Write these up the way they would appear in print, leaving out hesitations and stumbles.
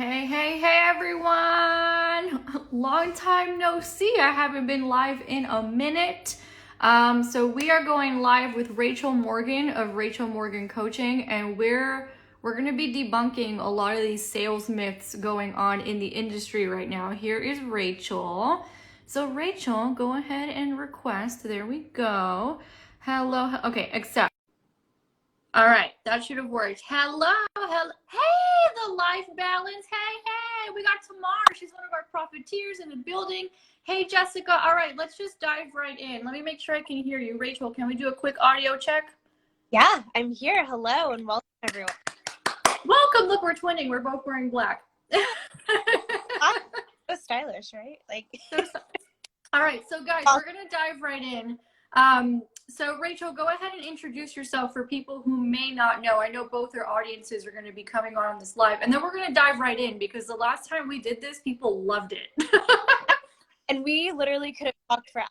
Hey everyone! Long time no see. I haven't been live in a minute. So we are going live with Rachel Morgan of Rachel Morgan Coaching, and we're going to be debunking a lot of these sales myths going on in the industry right now. Here is Rachel. So Rachel, go ahead and request. There we go. Hello. Okay, accept. All right, that should have worked. Hello. Hey, the life balance. Hey, we got Tamar. She's one of our profiteers in the building. Hey, Jessica. All right, let's just dive right in. Let me make sure I can hear you. Rachel, can we do a quick audio check? Yeah, I'm here. Hello and welcome, everyone. Welcome. Look, we're twinning. We're both wearing black. So stylish, right? All right, so guys, we're going to dive right in. So Rachel, go ahead and introduce yourself for people who may not know. I know both our audiences are going to be coming on this live, and then we're going to dive right in because the last time we did this, people loved it. And we literally could have talked for hours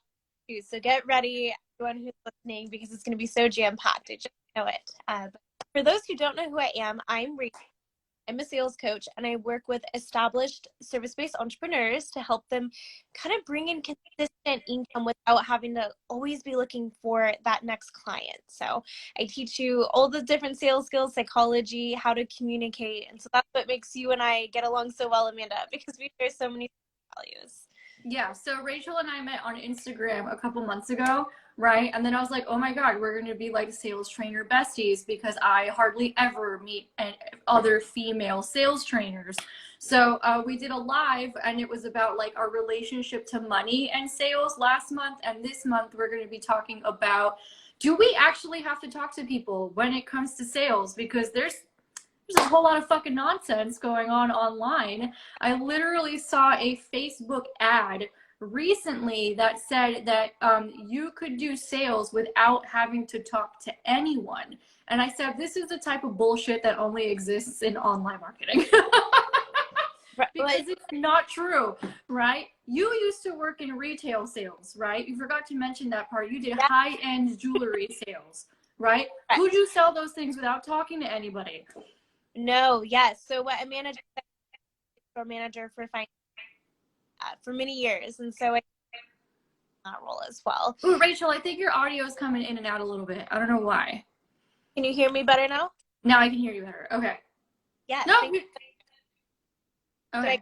too. So get ready, everyone who's listening, because it's going to be so jam-packed. I just know it. But for those who don't know who I am, I'm Rachel. I'm a sales coach, and I work with established service-based entrepreneurs to help them kind of bring in consistent income without having to always be looking for that next client. So I teach you all the different sales skills, psychology, how to communicate. And so that's what makes you and I get along so well, Amanda, because we share so many values. Yeah, so Rachel and I met on Instagram a couple months ago, right? And then I was like, oh my God, we're going to be like sales trainer besties because I hardly ever meet other female sales trainers. So we did a live, and it was about like our relationship to money and sales last month. And this month we're going to be talking about, do we actually have to talk to people when it comes to sales? Because there's a whole lot of fucking nonsense going on online. I literally saw a Facebook ad recently that said that you could do sales without having to talk to anyone. And I said, this is the type of bullshit that only exists in online marketing. Because it's not true, right? You used to work in retail sales, right? You forgot to mention that part. You did high-end jewelry sales, right? Could you sell those things without talking to anybody? No, yes. So what a manager for finance for many years, and so I that role as well. Ooh, Rachel, I think your audio is coming in and out a little bit. I don't know why. Can you hear me better now? Now I can hear you better. Okay. Yeah. No. Okay.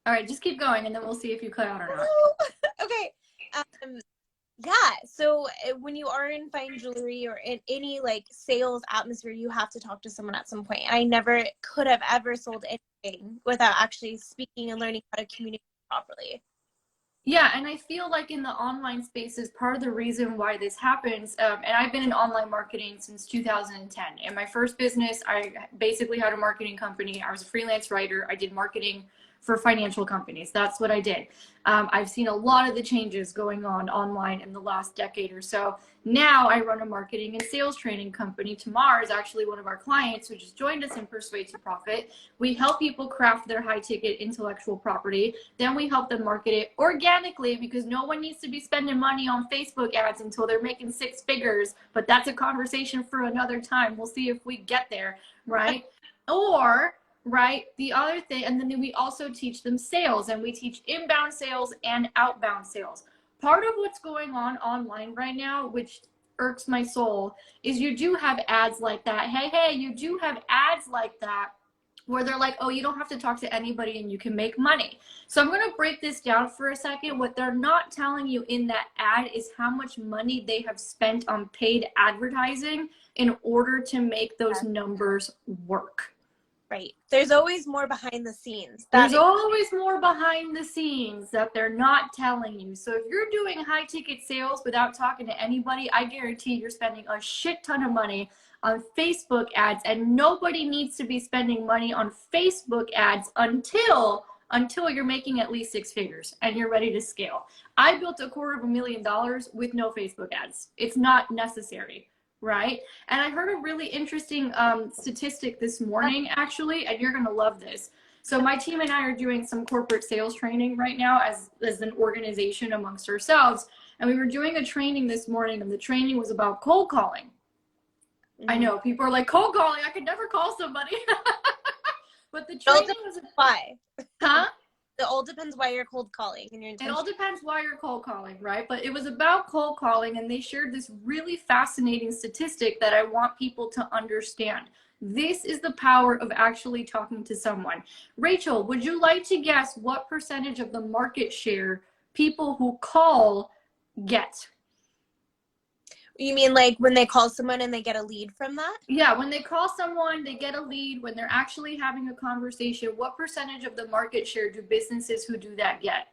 All right, just keep going, and then we'll see if you cut out or not. Okay. Yeah, so when you are in fine jewelry or in any like sales atmosphere, you have to talk to someone at some point. I never could have ever sold anything without actually speaking and learning how to communicate properly. Yeah, and I feel like in the online space is part of the reason why this happens. And I've been in online marketing since 2010. In my first business, I basically had a marketing company. I was a freelance writer. I did marketing for financial companies. That's what I did. I've seen a lot of the changes going on online in the last decade or so. Now I run a marketing and sales training company. Tamar is actually one of our clients who just joined us in Persuade to Profit. We help people craft their high ticket intellectual property. Then we help them market it organically, because no one needs to be spending money on Facebook ads until they're making six figures. But that's a conversation for another time. We'll see if we get there, right? Or right, the other thing, and then we also teach them sales, and we teach inbound sales and outbound sales. Part of what's going on online right now, which irks my soul, is you do have ads like that. Hey, you do have ads like that where they're like, oh, you don't have to talk to anybody and you can make money. So I'm going to break this down for a second. What they're not telling you in that ad is how much money they have spent on paid advertising in order to make those numbers work. Right. There's always more behind the scenes. There's always more behind the scenes that they're not telling you. So if you're doing high ticket sales without talking to anybody, I guarantee you're spending a shit ton of money on Facebook ads, and nobody needs to be spending money on Facebook ads until you're making at least six figures and you're ready to scale. I built $250,000 with no Facebook ads. It's not necessary. Right? And I heard a really interesting statistic this morning, actually, and you're going to love this. So my team and I are doing some corporate sales training right now as an organization amongst ourselves. And we were doing a training this morning, and the training was about cold calling. I know people are like, cold calling, I could never call somebody. But but the It all training depends was, why. huh? It all depends why you're cold calling and your It all intention. depends why you're cold calling, right? But it was about cold calling, and they shared this really fascinating statistic that I want people to understand. This is the power of actually talking to someone. Rachel, would you like to guess what percentage of the market share people who call get? You mean like when they call someone and they get a lead from that? Yeah, when they call someone, they get a lead. When they're actually having a conversation, what percentage of the market share do businesses who do that get?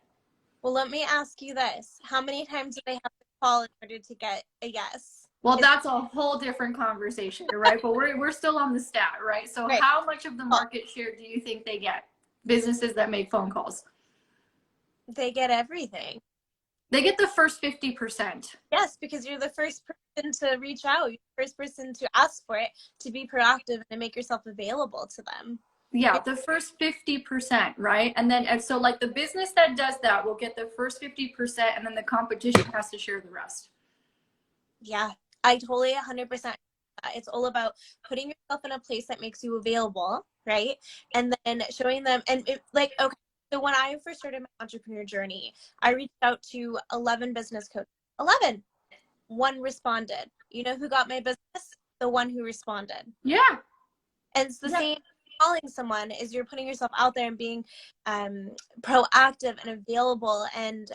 Well, let me ask you this. How many times do they have to call in order to get a yes? Well, that's a whole different conversation, right? But we're still on the stat, right? So Right. how much of the Well, market share do you think they get? Businesses that make phone calls. they get everything. They get the first 50%. Yes, because you're the first person to reach out. You're the first person to ask for it, to be proactive and to make yourself available to them. Yeah, the first 50%, right? And so like the business that does that will get the first 50%, and then the competition has to share the rest. Yeah, I totally 100%. It's all about putting yourself in a place that makes you available, right? And then showing them, and like, okay, so when I first started my entrepreneur journey, I reached out to 11 business coaches. 11. One responded. You know who got my business? The one who responded. Yeah. And it's the Yeah. same calling someone is you're putting yourself out there and being proactive and available, and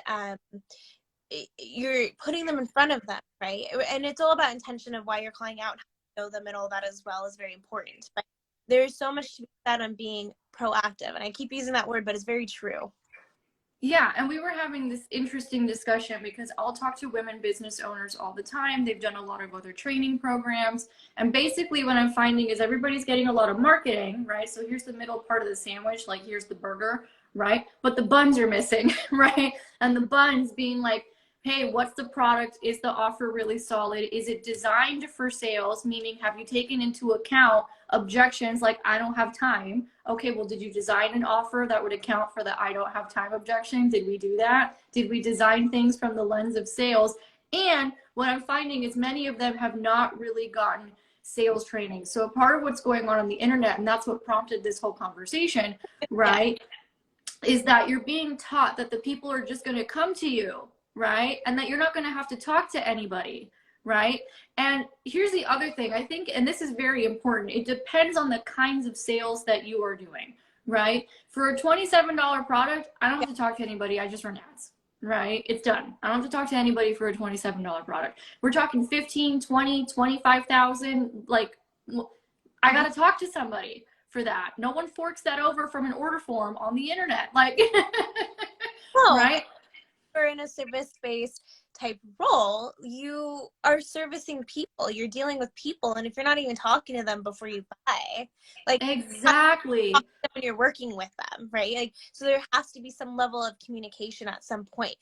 you're putting them in front of them, right? And it's all about intention of why you're calling out, how you know them, and all that as well is very important. But there's so much to be said on being proactive, and I keep using that word, but it's very true. Yeah, and we were having this interesting discussion because I'll talk to women business owners all the time. They've done a lot of other training programs. And basically what I'm finding is everybody's getting a lot of marketing, right? So here's the middle part of the sandwich, like here's the burger, right? But the buns are missing, right? And the buns being like, hey, what's the product? Is the offer really solid? Is it designed for sales? Meaning, have you taken into account objections like I don't have time? Okay, well, did you design an offer that would account for the I don't have time objection? Did we do that? Did we design things from the lens of sales? And what I'm finding is many of them have not really gotten sales training. So a part of what's going on the internet, and that's what prompted this whole conversation, right, is that you're being taught that the people are just going to come to you, right? And that you're not going to have to talk to anybody, right? And here's the other thing, I think, and this is very important, it depends on the kinds of sales that you are doing, right? For a $27 product, I don't have to talk to anybody, I just run ads, right? It's done. I don't have to talk to anybody for a $27 product. We're talking 15, 20, 25,000, like, I got to talk to somebody for that. No one forks that over from an order form on the internet, like, No, right? you're in a service-based type role, you are servicing people, you're dealing with people, and if you're not even talking to them before you buy, like, Exactly. when you're working with them, right? Like, so there has to be some level of communication at some point.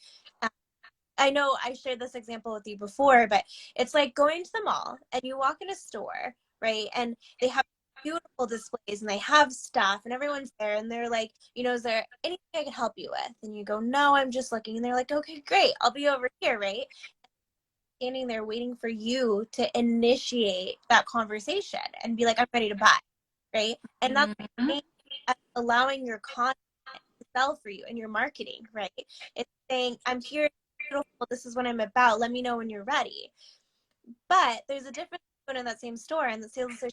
I know I shared this example with you before, but it's like going to the mall and you walk in a store, right? And they have beautiful displays and they have stuff and everyone's there and they're like, you know, is there anything I can help you with? And you go, no, I'm just looking. And they're like, okay, great. I'll be over here, right? Standing there waiting for you to initiate that conversation and be like, I'm ready to buy, right? And that's allowing your content to sell for you and your marketing, right? It's saying, I'm here, beautiful, this is what I'm about, let me know when you're ready. But there's a difference in that same store and the sales associate is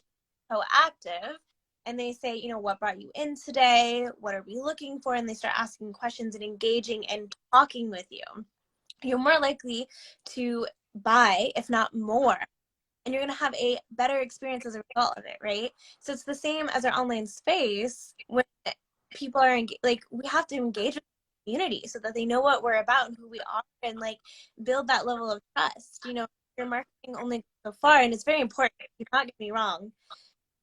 proactive and they say, you know, what brought you in today? What are we looking for? And they start asking questions and engaging and talking with you. You're more likely to buy, if not more, and you're going to have a better experience as a result of it, right? So it's the same as our online space when people are like, we have to engage with the community so that they know what we're about and who we are and like build that level of trust. You know, your marketing only goes so far, and it's very important. Do not get me wrong,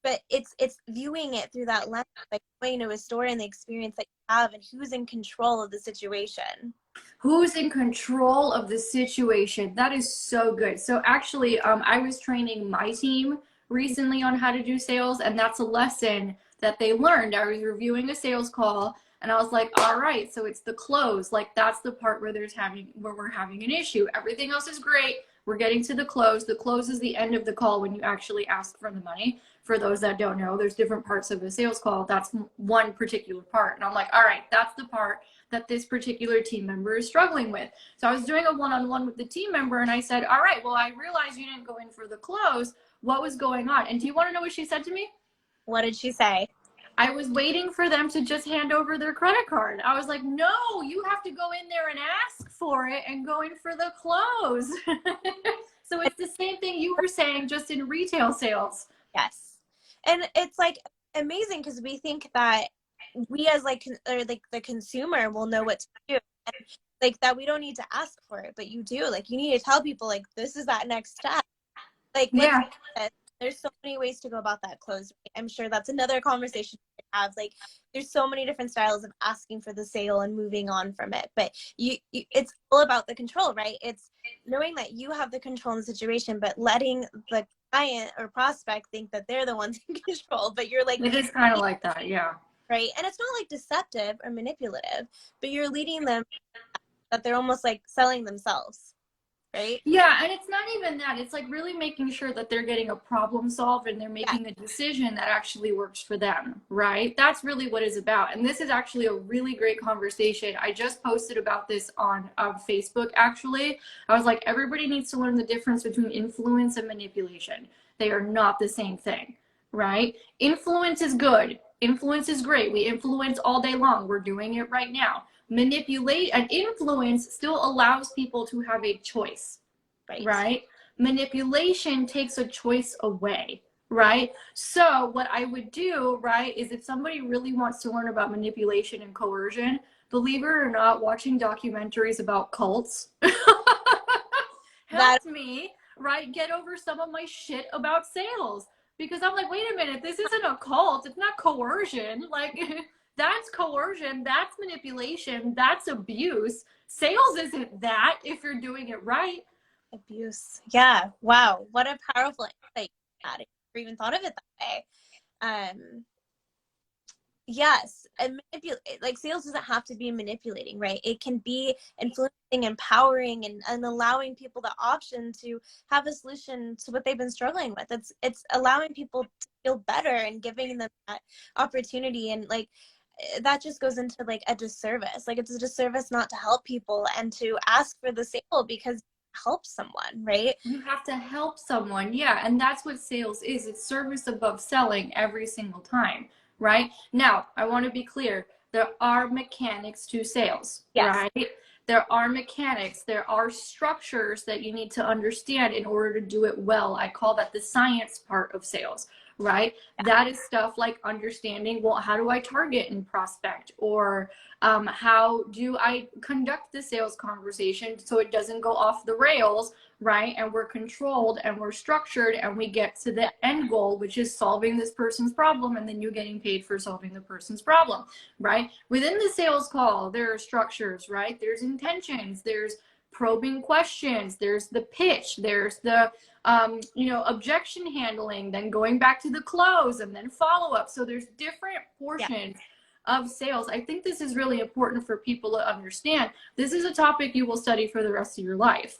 but it's viewing it through that lens, like going to a store and the experience that you have and who's in control of the situation. Who's in control of the situation? That is so good. So actually, I was training my team recently on how to do sales, and that's a lesson that they learned. I was reviewing a sales call, and I was like, all right, so it's the close. Like that's the part where we're having an issue. Everything else is great. We're getting to the close. The close is the end of the call when you actually ask for the money, For those that don't know, there's different parts of a sales call. That's one particular part. And I'm like, all right, that's the part that this particular team member is struggling with. So I was doing a one-on-one with the team member, and I said, all right, well, I realized you didn't go in for the close. What was going on? And do you want to know what she said to me? What did she say? I was waiting for them to just hand over their credit card. I was like, no, you have to go in there and ask for it and go in for the close. So it's the same thing you were saying, just in retail sales. Yes. And it's like amazing because we think that we as like the consumer will know what to do, and like that we don't need to ask for it, but you do. Like you need to tell people like this is that next step. Like let's Yeah. there's so many ways to go about that close. I'm sure that's another conversation we have. Like there's so many different styles of asking for the sale and moving on from it. But you it's all about the control, right? It's knowing that you have the control in the situation, but letting the client or prospect think that they're the ones in control. But you're like, It is kind of like that, yeah. right? And it's not like deceptive or manipulative, but you're leading them that they're almost like selling themselves. Right? Yeah, and it's not even that. It's like really making sure that they're getting a problem solved and they're making a decision that actually works for them, right? That's really what it's about. And this is actually a really great conversation. I just posted about this on Facebook, actually. I was like, everybody needs to learn the difference between influence and manipulation. They are not the same thing, right? Influence is good. Influence is great. We influence all day long. We're doing it right now. Manipulate and influence still allows people to have a choice, right? Manipulation takes a choice away, right? So what I would do, right, is if somebody really wants to learn about manipulation and coercion, believe it or not, watching documentaries about cults helped me, right, get over some of my shit about sales. Because I'm like, wait a minute, this isn't a cult. It's not coercion. Like, that's coercion, that's manipulation, that's abuse. Sales isn't that if you're doing it right. Abuse. Yeah. Wow. What a powerful insight. I never even thought of it that way. Yes. And like sales doesn't have to be manipulating, right? It can be influencing, empowering, and allowing people the option to have a solution to what they've been struggling with. It's allowing people to feel better and giving them that opportunity. And like, that just goes into like a disservice. Like it's a disservice not to help people and to ask for the sale because help someone, right? You have to help someone, yeah, and that's what sales is. It's service above selling every single time, right? Now, I want to be clear. There are mechanics to sales, right? There are mechanics. There are structures that you need to understand in order to do it well. I call that the science part of sales, right? That is stuff like understanding, well, how do I target and prospect? Or how do I conduct the sales conversation so it doesn't go off the rails, right? And we're controlled and we're structured and we get to the end goal, which is solving this person's problem, and then you're getting paid for solving the person's problem, right? Within the sales call, there are structures, right? There's intentions, there's probing questions, there's the pitch, there's the objection handling, then going back to the close, and then follow up. So there's different portions of sales. I think this is really important for people to understand. This is a topic you will study for the rest of your life.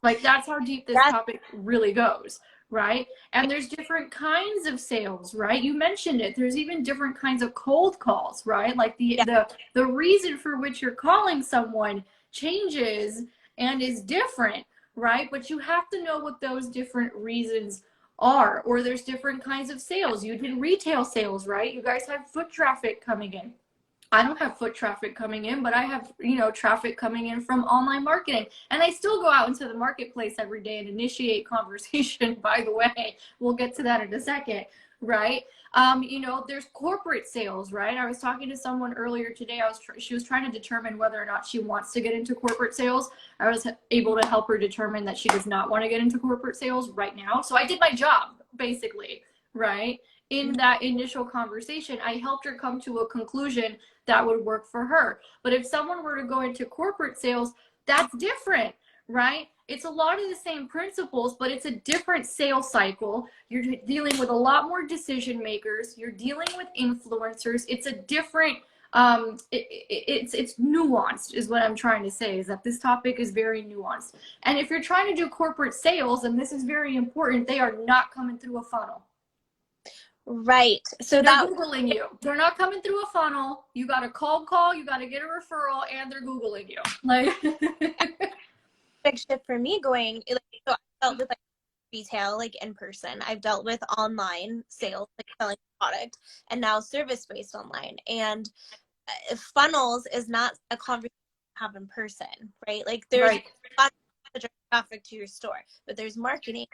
Like that's how deep this topic really goes, right? And there's different kinds of sales, right? You mentioned it. There's even different kinds of cold calls, right? Like the reason for which you're calling someone changes and is different, right? But you have to know what those different reasons are. Or there's different kinds of sales. You did retail sales, right? You guys have foot traffic coming in. I don't have foot traffic coming in, but I have, traffic coming in from online marketing. And I still go out into the marketplace every day and initiate conversation, by the way. We'll get to that in a second, right? There's corporate sales, right? I was talking to someone earlier today. She was trying to determine whether or not she wants to get into corporate sales. I was able to help her determine that she does not want to get into corporate sales right now. So I did my job, basically, right? In that initial conversation, I helped her come to a conclusion that would work for her. But if someone were to go into corporate sales, that's different, right? It's a lot of the same principles, but it's a different sales cycle. You're dealing with a lot more decision makers. You're dealing with influencers. It's a different, it's nuanced is what I'm trying to say, is that this topic is very nuanced. And if you're trying to do corporate sales, and this is very important, they are not coming through a funnel. Right. So They're that Googling you. They're not coming through a funnel. You got a cold call, you got to get a referral, and they're Googling you. Like, big shift for me going, like, so I dealt with like retail, like in person. I've dealt with online sales, like selling product, and now service-based online. And funnels is not a conversation you have in person, right? Like there's right. traffic to your store, but there's marketing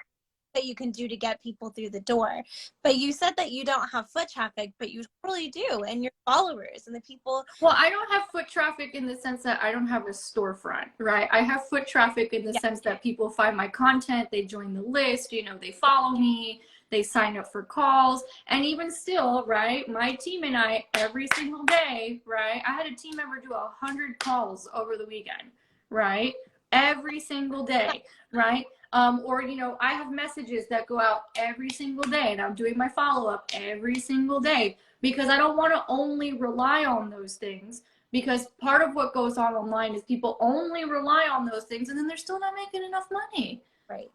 that you can do to get people through the door. But you said that you don't have foot traffic, but you totally do, and your followers and the people. Well, I don't have foot traffic in the sense that I don't have a storefront, right? I have foot traffic in the Yeah. sense that people find my content, they join the list, you know, they follow me, they sign up for calls, and even still, right, my team and I, every single day, right, I had a team member do 100 calls over the weekend, right? Every single day, right? Or, you know, I have messages that go out every single day, and I'm doing my follow-up every single day, because I don't want to only rely on those things, because part of what goes on online is people only rely on those things and then they're still not making enough money. Right.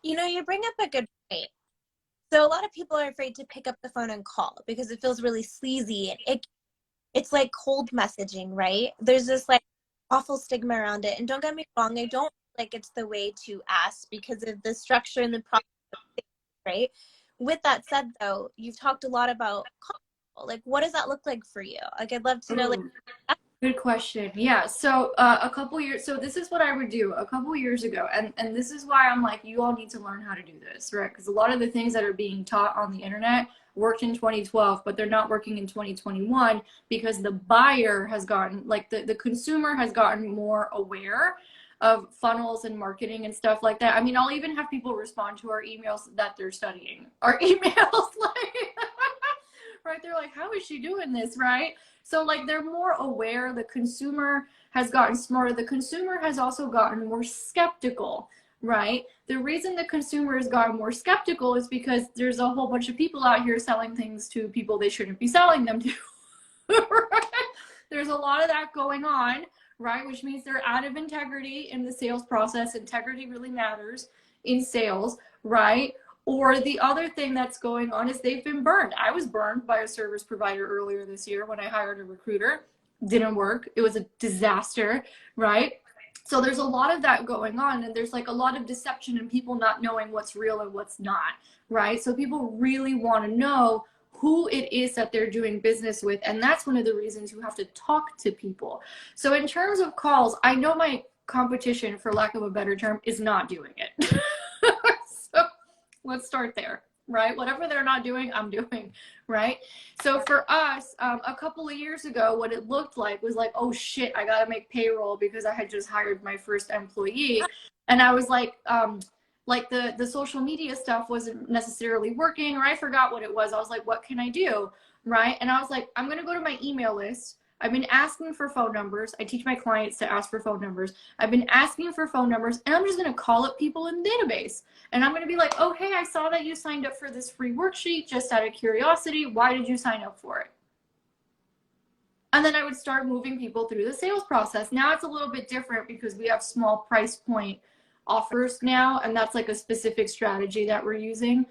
You know, you bring up a good point. So a lot of people are afraid to pick up the phone and call because it feels really sleazy, and it's like cold messaging, right? There's this like awful stigma around it. And don't get me wrong, I don't feel like it's the way to ask because of the structure and the process, right? With that said, though, you've talked a lot about call. Like, what does that look like for you? Like, I'd love to know. Like, Good question. Yeah. So a couple years, so this is what I would do a couple years ago. And this is why I'm like, you all need to learn how to do this, right? Because a lot of the things that are being taught on the internet worked in 2012, but they're not working in 2021 because the buyer has gotten, like the consumer has gotten more aware of funnels and marketing and stuff like that. I mean, I'll even have people respond to our emails that they're studying our emails, like, right? They're like, how is she doing this, right? So like they're more aware. The consumer has gotten smarter. The consumer has also gotten more skeptical, right? The reason the consumer has gotten more skeptical is because there's a whole bunch of people out here selling things to people they shouldn't be selling them to. Right? There's a lot of that going on, right? Which means they're out of integrity in the sales process. Integrity really matters in sales, right? Or the other thing that's going on is they've been burned. I was burned by a service provider earlier this year when I hired a recruiter. Didn't work. It was a disaster, right? So there's a lot of that going on, and there's like a lot of deception and people not knowing what's real and what's not, right? So people really want to know who it is that they're doing business with, and that's one of the reasons you have to talk to people. So in terms of calls, I know my competition, for lack of a better term, is not doing it. So let's start there, right? Whatever they're not doing, I'm doing, right? So for us, a couple of years ago, what it looked like was like, oh shit, I gotta make payroll because I had just hired my first employee. And I was like the social media stuff wasn't necessarily working, or I forgot what it was. I was like, what can I do, right? And I was like, I'm gonna go to my email list. I've been asking for phone numbers. I teach my clients to ask for phone numbers. I've been asking for phone numbers, and I'm just going to call up people in the database. And I'm going to be like, oh, hey, I saw that you signed up for this free worksheet just out of curiosity. Why did you sign up for it? And then I would start moving people through the sales process. Now it's a little bit different because we have small price point offers now, and that's like a specific strategy that we're using.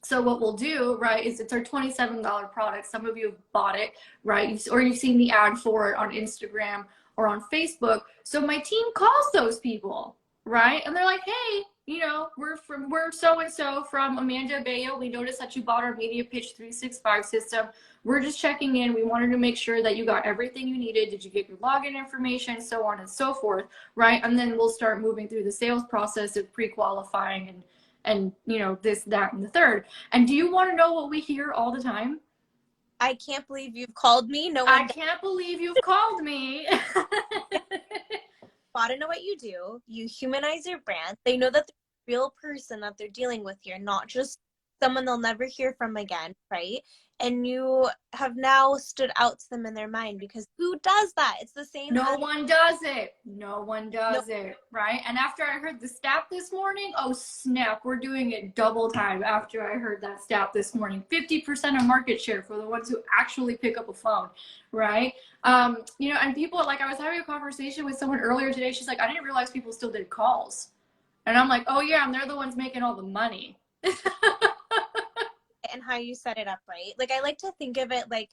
So what we'll do, right, is it's our $27 product. Some of you have bought it, right? Or you've seen the ad for it on Instagram or on Facebook. So my team calls those people, right? And they're like, hey, you know, we're so-and-so from Amanda Abella. We noticed that you bought our Media Pitch 365 system. We're just checking in. We wanted to make sure that you got everything you needed. Did you get your login information, so on and so forth, right? And then we'll start moving through the sales process of pre-qualifying and you know, this, that, and the third. And do you want to know what we hear all the time? I can't believe you've called me. No, I can't believe you've called me. Want to know what you do. You humanize your brand. They know that they're a real person that they're dealing with here, not just someone they'll never hear from again, right? And you have now stood out to them in their mind, because who does that? It's the same. No one does it. No one does it, right? And after I heard the stat this morning, oh snap, we're doing it double time after I heard that stat this morning. 50% of market share for the ones who actually pick up a phone, right? You know, and people, like, I was having a conversation with someone earlier today. She's like, I didn't realize people still did calls. And I'm like, oh yeah, and they're the ones making all the money. and how you set it up, right? Like, I like to think of it like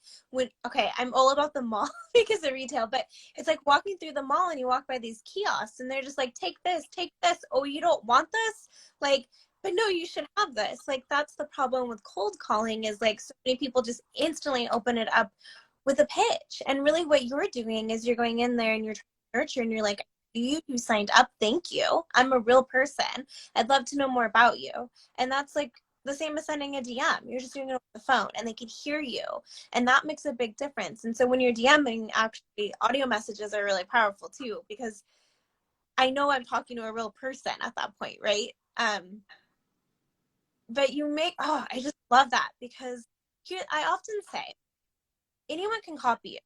okay, I'm all about the mall because of retail, but it's like walking through the mall and you walk by these kiosks and they're just like, take this, take this. Oh, you don't want this? Like, but no, you should have this. Like, that's the problem with cold calling, is like so many people just instantly open it up with a pitch. And really what you're doing is you're going in there and you're trying to nurture, and you're like, you signed up, thank you. I'm a real person. I'd love to know more about you. And that's like the same as sending a DM. You're just doing it over the phone and they can hear you. And that makes a big difference. And so when you're DMing, actually audio messages are really powerful too, because I know I'm talking to a real person at that point, right? But I just love that, because here, I often say, anyone can copy you.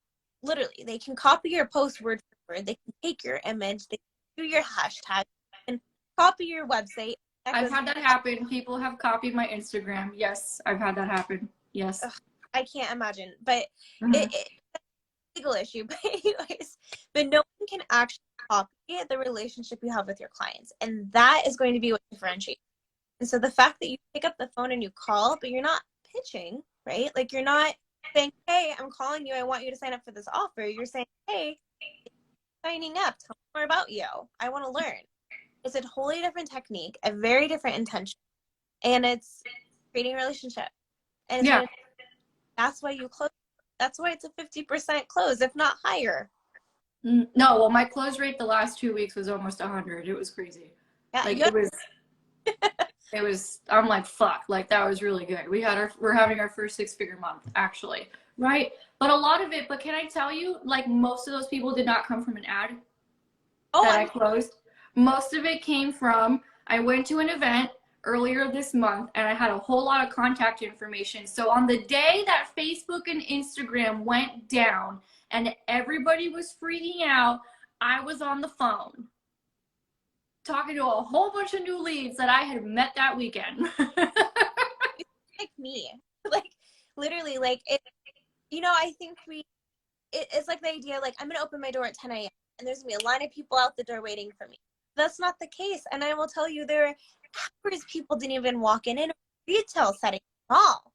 Literally, they can copy your post word for word. They can take your image, they can do your hashtag, and copy your website. I've had that happen. People have copied my Instagram. Yes, I've had that happen. Yes. Ugh, I can't imagine, but it's a legal issue. But anyways, but no one can actually copy the relationship you have with your clients, and that is going to be what differentiates. And so the fact that you pick up the phone and you call, but you're not pitching, right? Like, you're not saying, hey, I'm calling you, I want you to sign up for this offer. You're saying, hey, signing up, tell me more about you, I want to learn. It's a totally different technique, a very different intention, and it's creating a relationship. And Yeah. that's why you close. That's why it's a 50% close, if not higher. No, well, my close rate the last 2 weeks was almost 100. It was crazy. Yeah, like it was, I'm like, fuck, like that was really good. We're having our first 6-figure month, actually, right? But a lot of it, but can I tell you, like, most of those people did not come from an ad that I closed. Most of it came from, I went to an event earlier this month and I had a whole lot of contact information. So on the day that Facebook and Instagram went down and everybody was freaking out, I was on the phone talking to a whole bunch of new leads that I had met that weekend. Like me, like, literally, like, it, I think it's like the idea, like, I'm going to open my door at 10 a.m. and there's going to be a line of people out the door waiting for me. That's not the case. And I will tell you, there are hours people didn't even walk in a retail setting at all.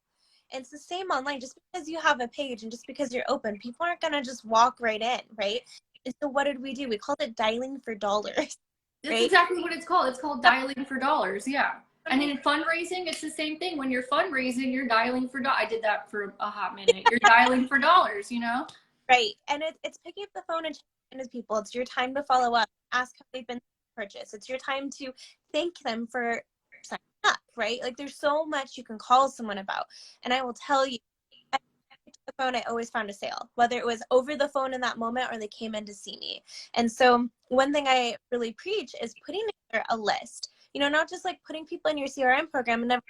And it's the same online. Just because you have a page and just because you're open, people aren't going to just walk right in, right? And so what did we do? We called it dialing for dollars. That's exactly what it's called. It's called dialing for dollars. Yeah. And in fundraising, it's the same thing. When you're fundraising, you're dialing for dollars. I did that for a hot minute. You're dialing for dollars, you know? Right. And it's picking up the phone and checking with people. It's your time to follow up, ask how they've been purchased. It's your time to thank them for signing up, right? Like, there's so much you can call someone about. And I will tell you, I picked up the phone, I always found a sale, whether it was over the phone in that moment or they came in to see me. And so one thing I really preach is putting together a list, not just like putting people in your CRM program and never,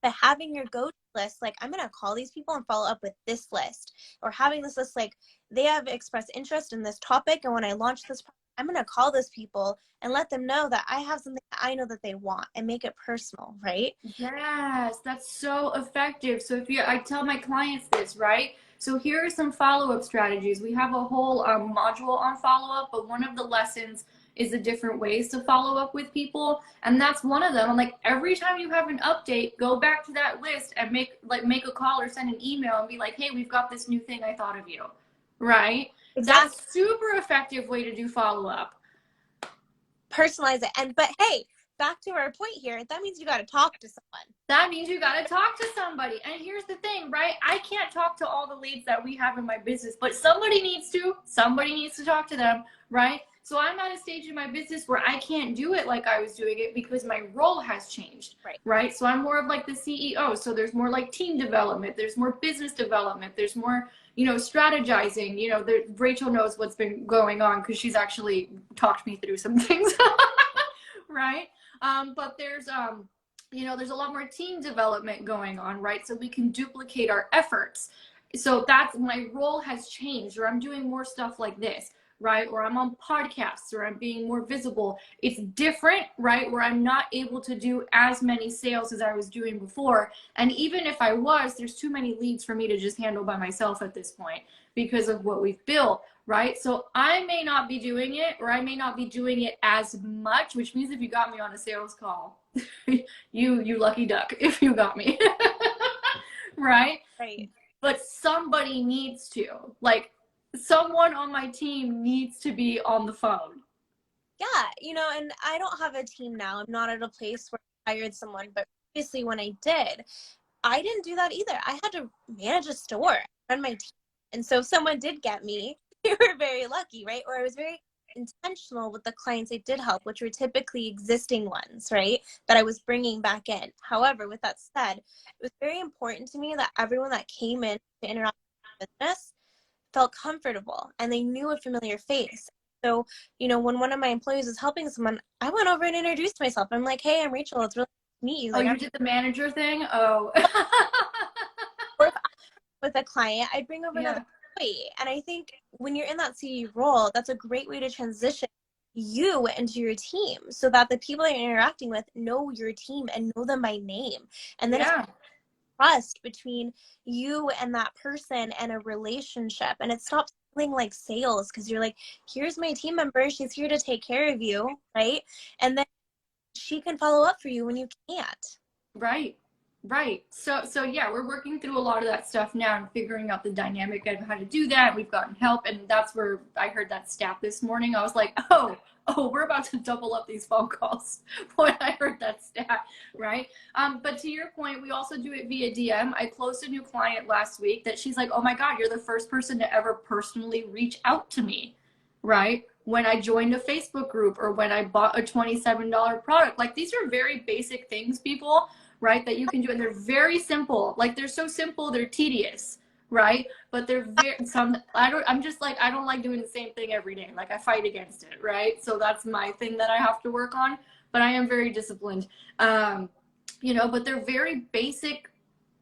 but having your go-to list, like, I'm going to call these people and follow up with this list, or having this list, like, they have expressed interest in this topic, and when I launch this, I'm going to call those people and let them know that I have something that I know that they want, and make it personal, right? Yes, that's so effective. So I tell my clients this, right? So here are some follow-up strategies. We have a whole module on follow-up, but one of the lessons is the different ways to follow up with people, and that's one of them. I'm like, every time you have an update, go back to that list and make a call or send an email and be like, hey, we've got this new thing, I thought of you, right? Exactly. That's super effective way to do follow-up. Personalize it. But hey, back to our point here, that means you got to talk to someone. That means you got to talk to somebody. And here's the thing, right? I can't talk to all the leads that we have in my business, but somebody needs to. Somebody needs to talk to them, right? So I'm at a stage in my business where I can't do it like I was doing it because my role has changed, right? So I'm more of like the CEO. So there's more like team development. There's more business development. There's more, strategizing. Rachel knows what's been going on because she's actually talked me through some things, right? But there's a lot more team development going on, right? So we can duplicate our efforts. So that's, my role has changed, or I'm doing more stuff like this, right? Or I'm on podcasts, or I'm being more visible. It's different, right? Where I'm not able to do as many sales as I was doing before. And even if I was, there's too many leads for me to just handle by myself at this point because of what we've built, right? So I may not be doing it, or I may not be doing it as much, which means if you got me on a sales call, you lucky duck if you got me. right? Right. But somebody needs to. Like, someone on my team needs to be on the phone. Yeah, you know, and I don't have a team now. I'm not at a place where I hired someone, but previously when I did, I didn't do that either. I had to manage a store, run my team. And so if someone did get me, they were very lucky, right? Or I was very intentional with the clients I did help, which were typically existing ones, right? That I was bringing back in. However, with that said, it was very important to me that everyone that came in to interact with the business felt comfortable and they knew a familiar face. So, you know, when one of my employees was helping someone, I went over and introduced myself. I'm like, hey, I'm Rachel. It's really nice to meet you. Oh, Like, you did the manager thing? Oh. or if I'm with a client, I'd bring over another Yeah. employee. And I think when you're in that CE role, that's a great way to transition you into your team so that the people that you're interacting with know your team and know them by name. And then it's Yeah. trust between you and that person and a relationship, and it stops feeling like sales because you're like, here's my team member, she's here to take care of you, right? And then she can follow up for you when you can't. Right. Right. So yeah, we're working through a lot of that stuff now and figuring out the dynamic of how to do that. We've gotten help, and that's where I heard that stat this morning. I was like, oh, we're about to double up these phone calls when I heard that stat, right? But to your point, we also do it via DM. I closed a new client last week that she's like, oh my God, you're the first person to ever personally reach out to me, right? When I joined a Facebook group or when I bought a $27 product. Like, these are very basic things, people, right, that you can do, and they're very simple. Like, they're so simple, they're tedious, right? But they're very I'm just like, I don't like doing the same thing every day. Like, I fight against it, right? So that's my thing that I have to work on. But I am very disciplined. You know, but they're very basic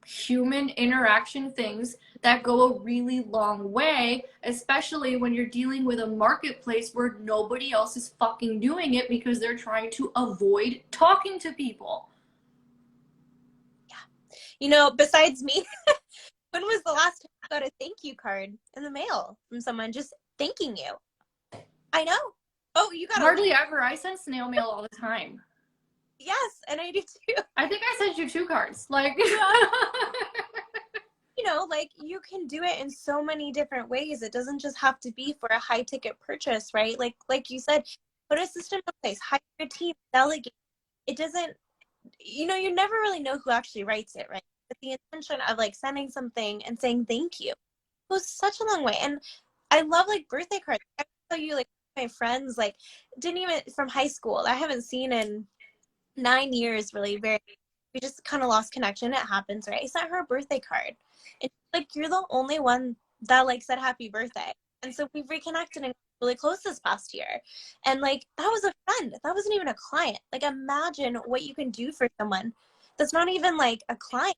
human interaction things that go a really long way, especially when you're dealing with a marketplace where nobody else is fucking doing it because they're trying to avoid talking to people. You know, besides me, when was the last time you got a thank you card in the mail from someone just thanking you? I know. Oh, you got Hardly ever. I send snail mail all the time. Yes, and I do too. I think I sent you 2 cards. Like, You know, like, you can do it in so many different ways. It doesn't just have to be for a high ticket purchase, right? Like you said, put a system in place, hire a team, delegate. It doesn't, you know, you never really know who actually writes it, right? But the intention of like sending something and saying thank you goes such a long way. And I love like birthday cards. I tell you, like, my friends like didn't even from high school. I haven't seen in 9 years really. Very, we just kind of lost connection. It happens, right? I sent her a birthday card, and like, you're the only one that like said happy birthday. And so we've reconnected and really close this past year. And like, that was a friend. That wasn't even a client. Like, imagine what you can do for someone that's not even like a client,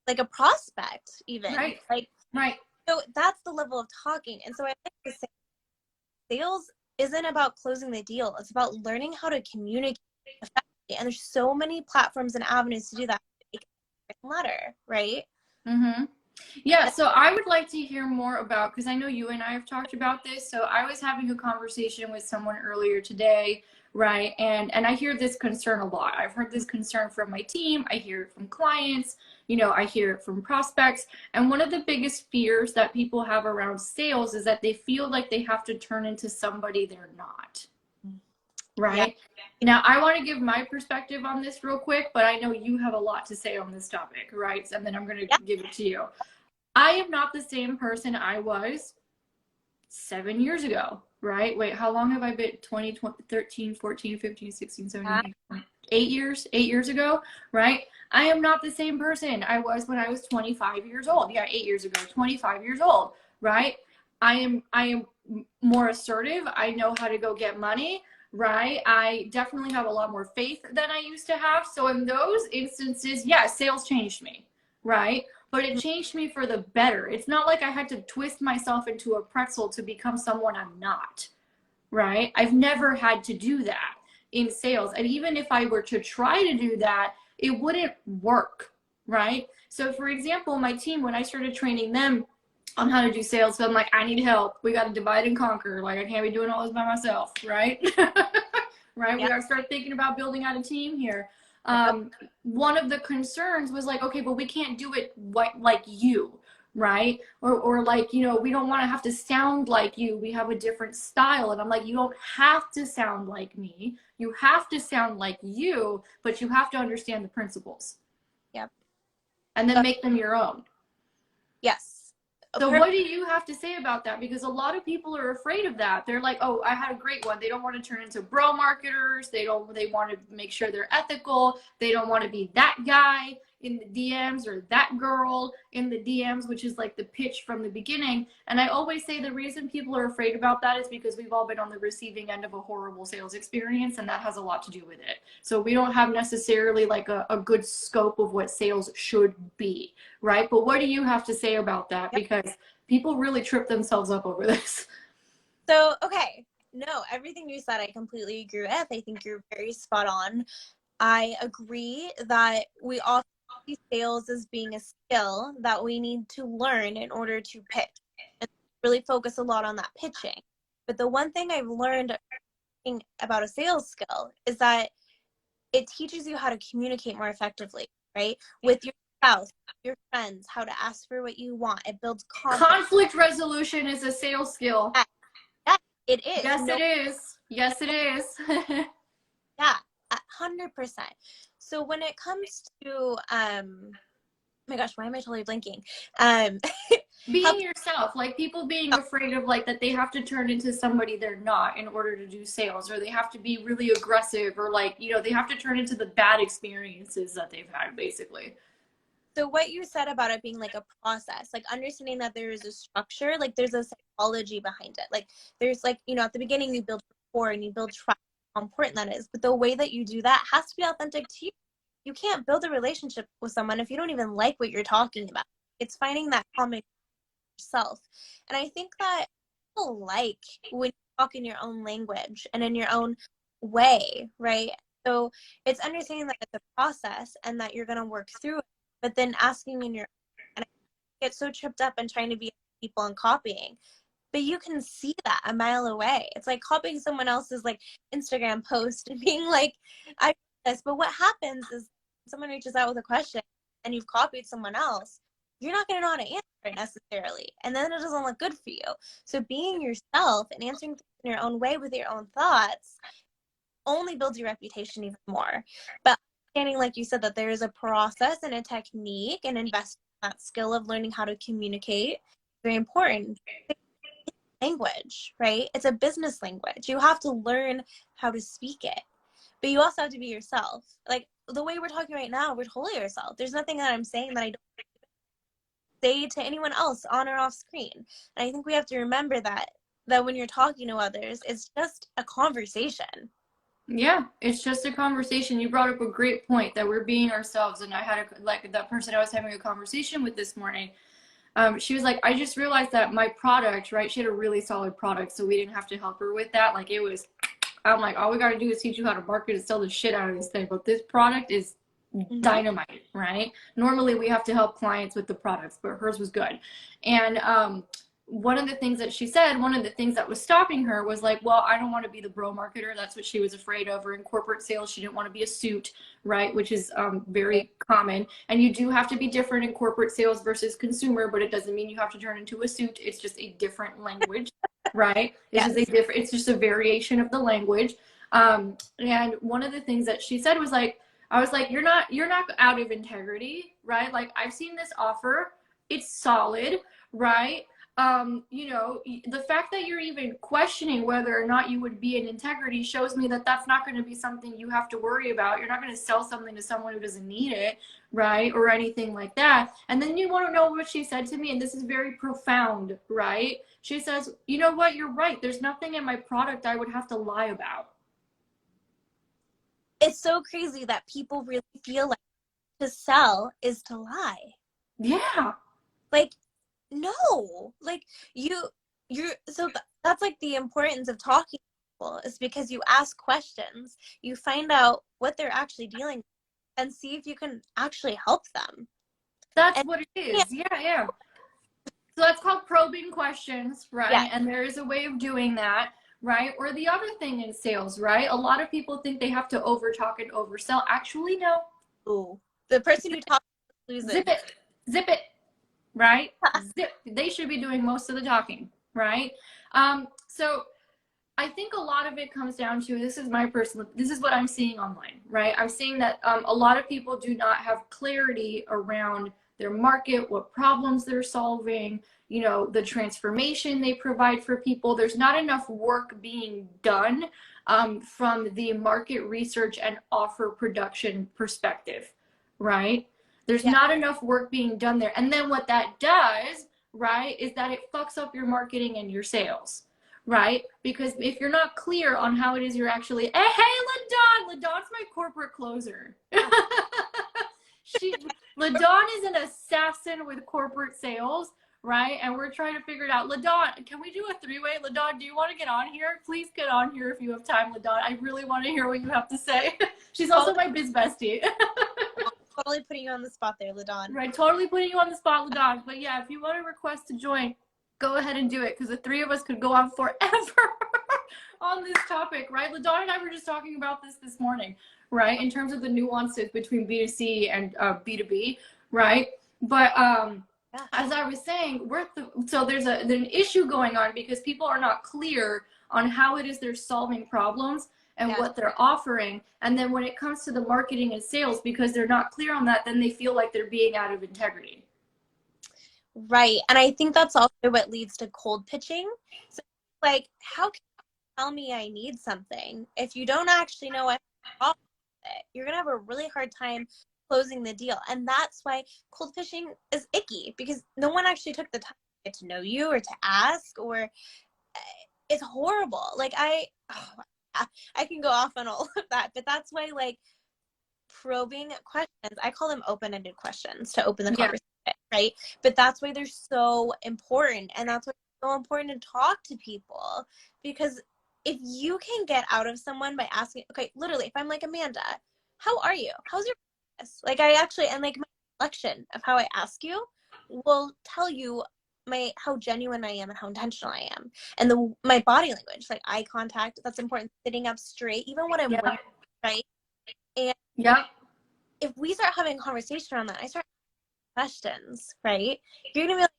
like a prospect even. right, Like, right. so that's the level of talking. And so I like to say sales isn't about closing the deal. It's about learning how to communicate effectively. And there's so many platforms and avenues to do that. Letter, right? Mm-hmm. Yeah, so I would like to hear more about, because I know you and I have talked about this. So I was having a conversation with someone earlier today, right? And I hear this concern a lot. I've heard this concern from my team. I hear it from clients. You know, I hear it from prospects. And one of the biggest fears that people have around sales is that they feel like they have to turn into somebody they're not. Right? Yeah. Now, I want to give my perspective on this real quick, but I know you have a lot to say on this topic, right? And then I'm going to give it to you. I am not the same person I was 7 years ago, right? Wait, how long have I been? 20, 13, 14, 15, 16, 17, 8 years? 8 years ago, right? I am not the same person I was when I was 25 years old. Yeah, 8 years ago, 25 years old, right? I am more assertive. I know how to go get money, right? I definitely have a lot more faith than I used to have. So in those instances, yeah, sales changed me, right? But it changed me for the better. It's not like I had to twist myself into a pretzel to become someone I'm not, right? I've never had to do that in sales. And even if I were to try to do that, it wouldn't work, right? So for example, my team, when I started training them on how to do sales, so I'm like, I need help. We got to divide and conquer. Like, I can't be doing all this by myself, right? Right? We got to start thinking about building out a team here. One of the concerns was like, okay, but we can't do it like you, right? Or like, you know, we don't want to have to sound like you. We have a different style. And I'm like, you don't have to sound like me. You have to sound like you, but you have to understand the principles. Yep. And then make them your own. Yes. So what do you have to say about that? Because a lot of people are afraid of that. They're like, oh, I had a great one. They don't want to turn into bro marketers. They want to make sure they're ethical. They don't want to be that guy in the DMs or that girl in the DMs, which is like the pitch from the beginning. And I always say the reason people are afraid about that is because we've all been on the receiving end of a horrible sales experience, and that has a lot to do with it. So we don't have necessarily like a good scope of what sales should be, right? But what do you have to say about that? Because people really trip themselves up over this. So, okay. No, everything you said, I completely agree with. I think you're very spot on. I agree that we often see sales as being a skill that we need to learn in order to pitch and really focus a lot on that pitching. But the one thing I've learned about a sales skill is that it teaches you how to communicate more effectively, right? With your spouse, your friends, how to ask for what you want. It builds confidence. Conflict resolution is a sales skill. Yes, it is. Yes, it is. Yes, it is. Yeah, 100%. So when it comes to, oh my gosh, why am I totally blinking? Being yourself, like people being afraid of like that they have to turn into somebody they're not in order to do sales, or they have to be really aggressive, or like, you know, they have to turn into the bad experiences that they've had, basically. So what you said about it being like a process, like understanding that there is a structure, like there's a psychology behind it. Like there's like, you know, at the beginning you build rapport and you build trust, how important that is. But the way that you do that has to be authentic to you. You can't build a relationship with someone if you don't even like what you're talking about. It's finding that common yourself. And I think that people like when you talk in your own language and in your own way, right? So it's understanding that it's a process and that you're going to work through it, but then asking in your, and I get so tripped up in trying to be people and copying, but you can see that a mile away. It's like copying someone else's like Instagram post and being like, I this, but what happens is someone reaches out with a question and you've copied someone else, you're not going to know how to answer it necessarily. And then it doesn't look good for you. So being yourself and answering things in your own way with your own thoughts only builds your reputation even more. But understanding, like you said, that there is a process and a technique and invest in that skill of learning how to communicate, very important. Language, right? It's a business language. You have to learn how to speak it. But you also have to be yourself. Like the way we're talking right now, we're totally yourself. There's nothing that I'm saying that I don't say to anyone else on or off screen. And I think we have to remember that when you're talking to others, it's just a conversation. Yeah, it's just a conversation. You brought up a great point that we're being ourselves. And I had like that person I was having a conversation with this morning. She was like, I just realized that my product, right? She had a really solid product, so we didn't have to help her with that. Like it was, I'm like, all we got to do is teach you how to market and sell the shit out of this thing. But this product is dynamite, right? Normally we have to help clients with the products, but hers was good. And one of the things that she said, one of the things that was stopping her was like, well, I don't want to be the bro marketer. That's what she was afraid of. Or in corporate sales, she didn't want to be a suit, right? Which is very common. And you do have to be different in corporate sales versus consumer, but it doesn't mean you have to turn into a suit. It's just a different language, right? It's just a variation of the language. And one of the things that she said was like, I was like, you're not out of integrity, right? Like I've seen this offer, it's solid, right? You know, the fact that you're even questioning whether or not you would be in integrity shows me that that's not going to be something you have to worry about. You're not going to sell something to someone who doesn't need it, right? Or anything like that. And then you want to know what she said to me, and this is very profound, right? She says, you know what? You're right. There's nothing in my product I would have to lie about. It's so crazy that people really feel like to sell is to lie. Yeah. Like, no, like you're so that's like the importance of talking to people is because you ask questions, you find out what they're actually dealing with and see if you can actually help them. That's what it is. Yeah. So that's called probing questions, right? Yeah. And there is a way of doing that, right? Or the other thing in sales, right? A lot of people think they have to over talk and oversell. Actually, no. Ooh, the person who talks loses. Zip it, zip it, right? Zip. They should be doing most of the talking, right? So I think a lot of it comes down to, this is what I'm seeing online, right? I'm seeing that a lot of people do not have clarity around their market, what problems they're solving, you know, the transformation they provide for people. There's not enough work being done from the market research and offer production perspective, right? There's Yeah. not enough work being done there. And then what that does, right, is that it fucks up your marketing and your sales, right? Because if you're not clear on how it is you're actually, hey, LaDawn's my corporate closer. LaDawn is an assassin with corporate sales, right? And we're trying to figure it out. LaDawn, can we do a three-way? LaDawn, do you want to get on here? Please get on here if you have time, LaDawn. I really want to hear what you have to say. She's also my biz bestie. Totally putting you on the spot there, LaDawn. Right, totally putting you on the spot, LaDawn. But yeah, if you want to request to join, go ahead and do it, because the three of us could go on forever on this topic, right? LaDawn and I were just talking about this morning, right? In terms of the nuances between B2C and B2B, right? But as I was saying, so there's an issue going on because people are not clear on how it is they're solving problems and what they're offering. And then when it comes to the marketing and sales, because they're not clear on that, then they feel like they're being out of integrity. Right. And I think that's also what leads to cold pitching. So, like, how can you tell me I need something if you don't actually know what you're going to have a really hard time closing the deal. And that's why cold pitching is icky, because no one actually took the time to get to know you or to ask, or it's horrible. Like, I can go off on all of that, but that's why, like, probing questions, I call them open-ended questions to open the conversation, right? But that's why they're so important. And that's why it's so important to talk to people, because if you can get out of someone by asking, okay, literally, if I'm like, Amanda, how are you? How's your business? Like, I actually, and like my reflection of how I ask you will tell you how genuine I am and how intentional I am. And my body language, like eye contact, that's important. Sitting up straight, even when I'm wearing, right? And if we start having a conversation around that, I start questions, right? You're gonna be like,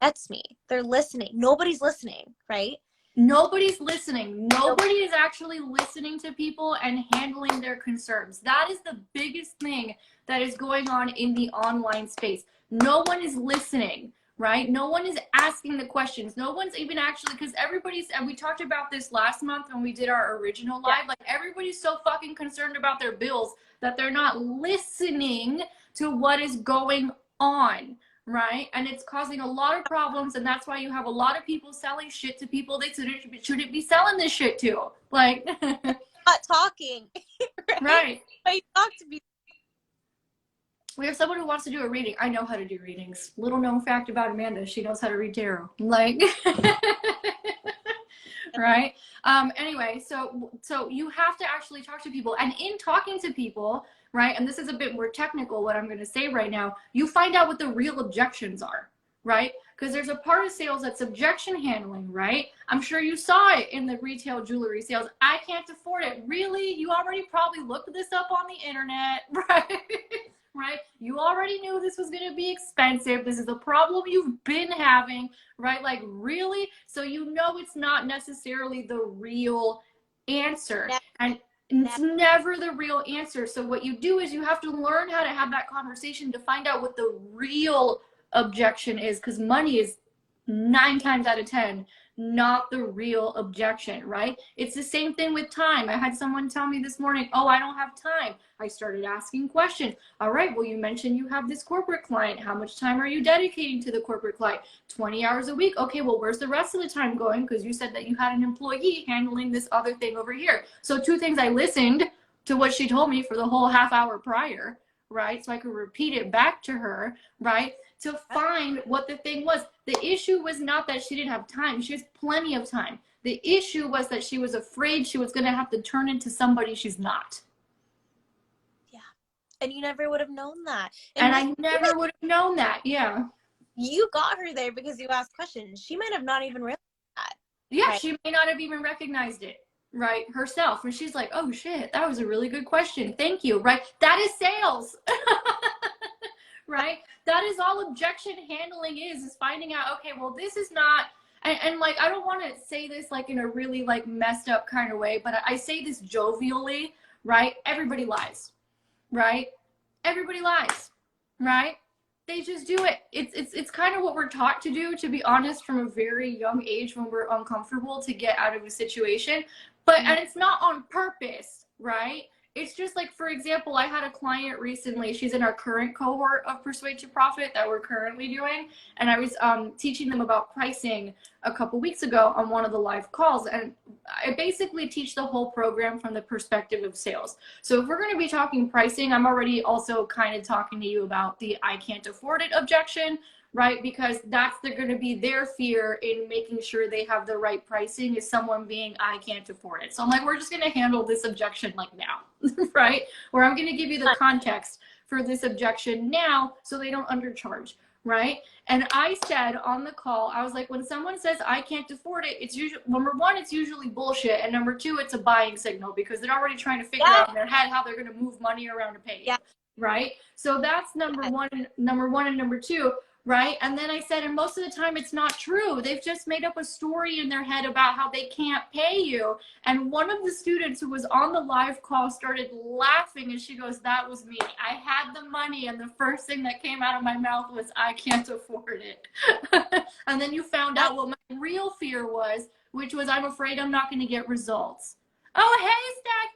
that's me. They're listening. Nobody's listening, right? Nobody's listening. Nobody is actually listening to people and handling their concerns. That is the biggest thing that is going on in the online space. No one is listening, right? No one is asking the questions. No one's even actually, because everybody's, and we talked about this last month when we did our original live, like everybody's so fucking concerned about their bills that they're not listening to what is going on, right? And it's causing a lot of problems, and that's why you have a lot of people selling shit to people they shouldn't be selling this shit to. Like, not talking, right? But you talk to people. We have someone who wants to do a reading. I know how to do readings. Little known fact about Amanda, she knows how to read tarot. Like, right? Anyway, so you have to actually talk to people, and in talking to people, right? And this is a bit more technical, what I'm going to say right now. You find out what the real objections are, right? Because there's a part of sales that's objection handling, right? I'm sure you saw it in the retail jewelry sales. I can't afford it. Really? You already probably looked this up on the internet, right? Right? You already knew this was going to be expensive. This is a problem you've been having, right? Like, really? So you know it's not necessarily the real answer. And it's never the real answer. So what you do is you have to learn how to have that conversation to find out what the real objection is, because money is 9 times out of 10 not the real objection, right? It's the same thing with time. I had someone tell me this morning, oh, I don't have time. I started asking questions. All right, well, you mentioned you have this corporate client. How much time are you dedicating to the corporate client? 20 hours a week. Okay, well, where's the rest of the time going? Because you said that you had an employee handling this other thing over here. So 2 things, I listened to what she told me for the whole half hour prior, right? So I could repeat it back to her, right? To find what the thing was. The issue was not that she didn't have time. She has plenty of time. The issue was that she was afraid she was going to have to turn into somebody she's not. Yeah. And you never would have known that. And I never would have known that. Yeah. You got her there because you asked questions. She might have not even realized that. Yeah, Right. she may not have even recognized it, right, herself. And she's like, oh shit, that was a really good question. Thank you, right? That is sales. Right? That is all objection handling is finding out, okay, well, this is not, and like, I don't want to say this like in a really like messed up kind of way, but I say this jovially, right? Everybody lies, right? Everybody lies, right? They just do it. It's kind of what we're taught to do, to be honest, from a very young age when we're uncomfortable to get out of a situation. But Mhm. and it's not on purpose, right? It's just like, for example, I had a client recently. She's in our current cohort of Persuade to Profit that we're currently doing, and I was teaching them about pricing a couple weeks ago on one of the live calls, and I basically teach the whole program from the perspective of sales. So if we're going to be talking pricing, I'm already also kind of talking to you about the I can't afford it objection, right? Because that's going to be their fear in making sure they have the right pricing, is someone being I can't afford it. So I'm like, we're just going to handle this objection like now, right? Or I'm going to give you the context for this objection now so they don't undercharge, right? And I said on the call, I was like, when someone says I can't afford it, it's usually, number one, it's usually bullshit, and number two, it's a buying signal, because they're already trying to figure out in their head how they're going to move money around to pay you, Yeah. right? So that's number one and number two, right? And then I said, and most of the time it's not true. They've just made up a story in their head about how they can't pay you. And one of the students who was on the live call started laughing, and she goes, that was me. I had the money, and the first thing that came out of my mouth was, I can't afford it. And then you found out what my real fear was, which was, I'm afraid I'm not going to get results. Oh, hey, Stack.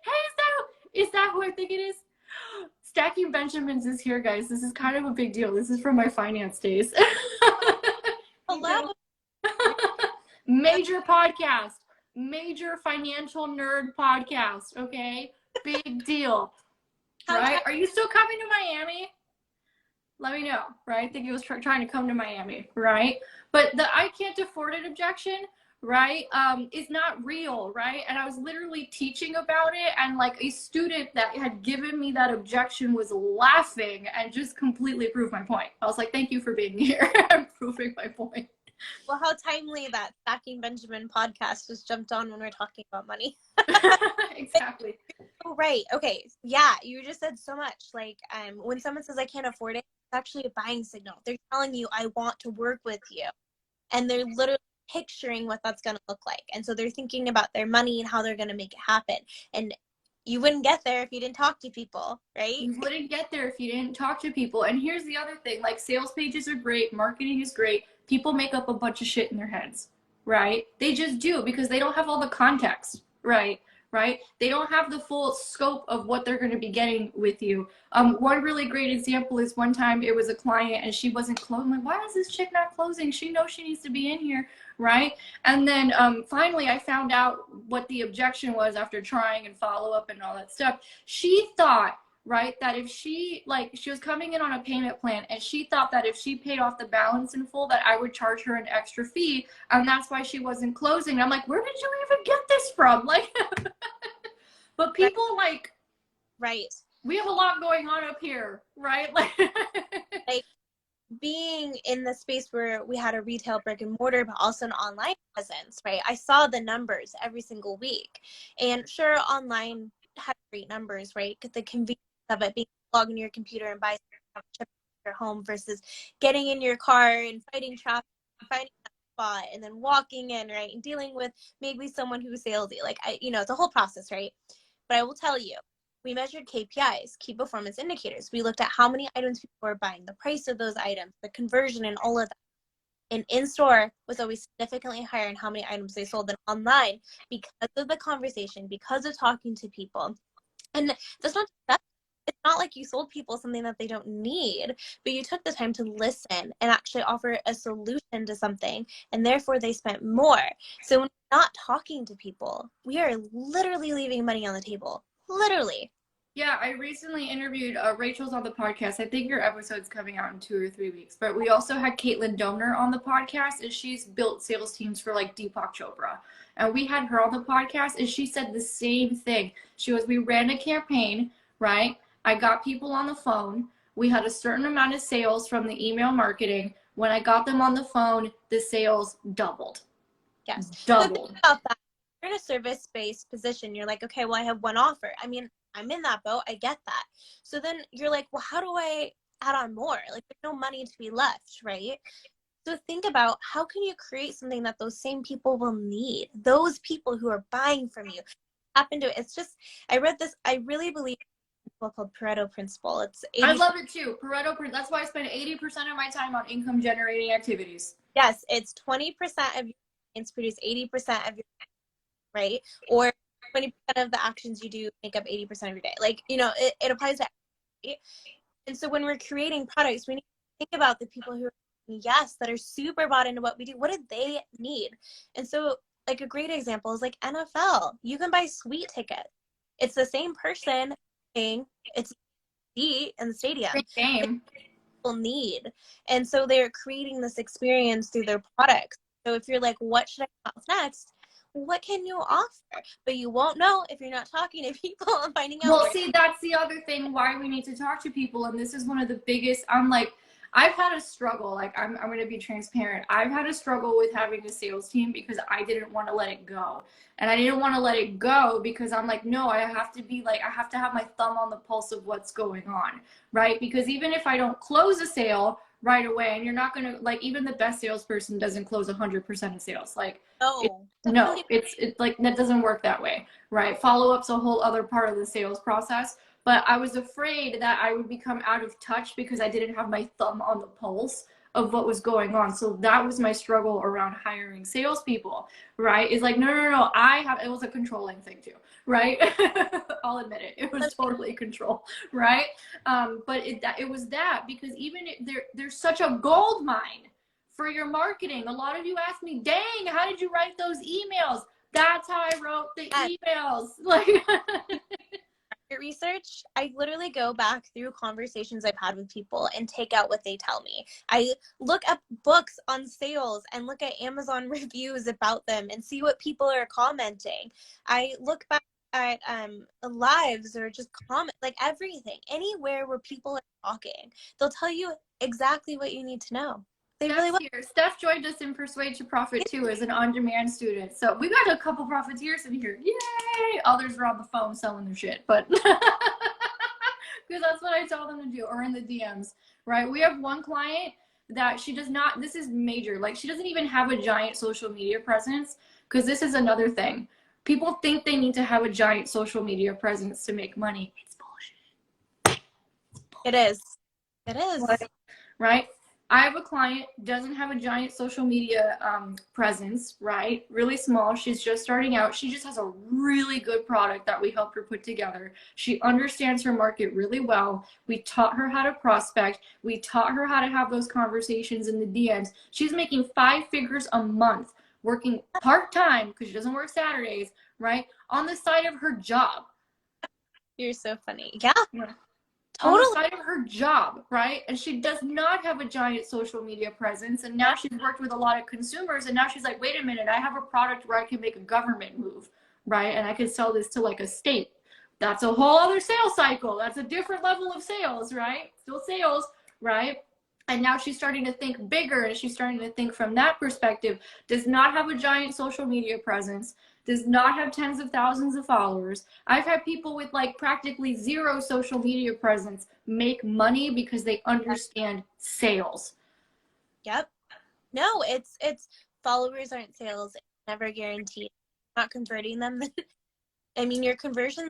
Hey, is that who I think it is? Stacking Benjamins is here, guys. This is kind of a big deal. This is from my finance days. Hello. Major podcast, major financial nerd podcast, okay? Big deal, right? Are you still coming to Miami? Let me know, right? I think he was trying to come to Miami, right? But the I can't afford it objection, right, is not real, right? And I was literally teaching about it, and like a student that had given me that objection was laughing and just completely proved my point. I was like, thank you for being here and proving my point. Well, how timely that Stacking Benjamin podcast just jumped on when we're talking about money. Exactly. Oh, right. Okay. Yeah, you just said so much. Like, when someone says I can't afford it, it's actually a buying signal. They're telling you I want to work with you, and they're literally picturing what that's going to look like. And so they're thinking about their money and how they're going to make it happen. And you wouldn't get there if you didn't talk to people, right? You wouldn't get there if you didn't talk to people. And here's the other thing, like, sales pages are great, marketing is great. People make up a bunch of shit in their heads, right? They just do, because they don't have all the context, right? Right? They don't have the full scope of what they're going to be getting with you. One really great example is one time it was a client and she wasn't closing. Like, why is this chick not closing? She knows she needs to be in here, right? And then finally I found out what the objection was after trying and follow up and all that stuff. She thought, right, that if she was coming in on a payment plan, and she thought that if she paid off the balance in full, that I would charge her an extra fee, and that's why she wasn't closing. I'm like, where did you even get this from? Like, but people, like, Right. we have a lot going on up here, right? Like, being in the space where we had a retail brick and mortar, but also an online presence, right? I saw the numbers every single week. And sure, online had great numbers, right? Because the convenience of it, being logged in your computer and buy stuff shipped to your home versus getting in your car and fighting traffic, finding that spot, and then walking in, right? And dealing with maybe someone who's salesy. Like, it's a whole process, right? But I will tell you, we measured KPIs, key performance indicators. We looked at how many items people were buying, the price of those items, the conversion, and all of that. And in-store was always significantly higher in how many items they sold than online, because of the conversation, because of talking to people. And that's not it's not like you sold people something that they don't need, but you took the time to listen and actually offer a solution to something, and therefore they spent more. So when we're not talking to people, we are literally leaving money on the table. Literally. Yeah, I recently interviewed Rachel's on the podcast. I think your episode's coming out in 2 or 3 weeks. But we also had Caitlin Domner on the podcast, and she's built sales teams for like Deepak Chopra. And we had her on the podcast, and she said the same thing. She was, we ran a campaign, right? I got people on the phone. We had a certain amount of sales from the email marketing. When I got them on the phone, the sales doubled. Yes. So think doubled. about that. You're in a service-based position. You're like, okay, well, I have one offer. I mean, I'm in that boat. I get that. So then you're like, well, how do I add on more? Like, there's no money to be left, right? So think about how can you create something that those same people will need? Those people who are buying from you. Tap into it. It's just, I read this, I really believe in a book called Pareto Principle. It's I 80. love it too. That's why I spend 80% of my time on income generating activities. Yes, it's 20% of your clients produce 80% of your, right? Or 20% of the actions you do make up 80% of your day. Like, you know, it applies to everybody. And so when we're creating products, we need to think about the people who are, yes, that are super bought into what we do. What did they need? And so, like, a great example is like NFL. You can buy suite tickets. It's the same person paying, it's seat in the stadium. Great game. People need. And so they're creating this experience through their products. So if you're like, what should I come up with next? What can you offer? But you won't know if you're not talking to people and finding out. Well, see, that's the other thing why we need to talk to people. And this is one of the biggest, I've had a struggle. Like, I'm going to be transparent. I've had a struggle with having a sales team because I didn't want to let it go. And I didn't want to let it go because I'm like, no, I have to have my thumb on the pulse of what's going on, right? Because even if I don't close a sale right away, and you're not going to, like, even the best salesperson doesn't close 100% of sales. Like, No. it's like, that doesn't work that way, right? Follow-up's a whole other part of the sales process. But I was afraid that I would become out of touch because I didn't have my thumb on the pulse of what was going on. So that was my struggle around hiring salespeople, right? It's like, no. It was a controlling thing too, right? I'll admit it. It was totally control, right? But it was that because even there's such a gold mine for your marketing. A lot of you ask me, dang, how did you write those emails? That's how I wrote the emails. Like, research, I literally go back through conversations I've had with people and take out what they tell me. I look up books on sales and look at Amazon reviews about them and see what people are commenting. I look back at lives or just comment, like everything, anywhere where people are talking, they'll tell you exactly what you need to know. They really will. here. Steph joined us in Persuade to Profit too as an on-demand student. So we got a couple profiteers in here. Yay! Others are on the phone selling their shit, but because that's what I tell them to do, or in the DMs, right? We have one client that she does not, this is major, like she doesn't even have a giant social media presence, because this is another thing. People think they need to have a giant social media presence to make money. It's bullshit. It is. It is. Right? I have a client, doesn't have a giant social media presence, right? Really small. She's just starting out. She just has a really good product that we helped her put together. She understands her market really well. We taught her how to prospect. We taught her how to have those conversations in the DMs. She's making 5 figures a month, working part-time because she doesn't work Saturdays, right? On the side of her job. You're so funny. Yeah. On the side of her job, right? And she does not have a giant social media presence. And now she's worked with a lot of consumers. And now she's like, wait a minute, I have a product where I can make a government move, right? And I can sell this to like a state. That's a whole other sales cycle. That's a different level of sales, right? Still sales, right? And now she's starting to think bigger, and she's starting to think from that perspective. Does not have a giant social media presence, does not have tens of thousands of followers. I've had people with like practically zero social media presence make money because they understand sales. Yep. No, it's followers aren't sales. It's never guaranteed. Not converting them. I mean, your conversion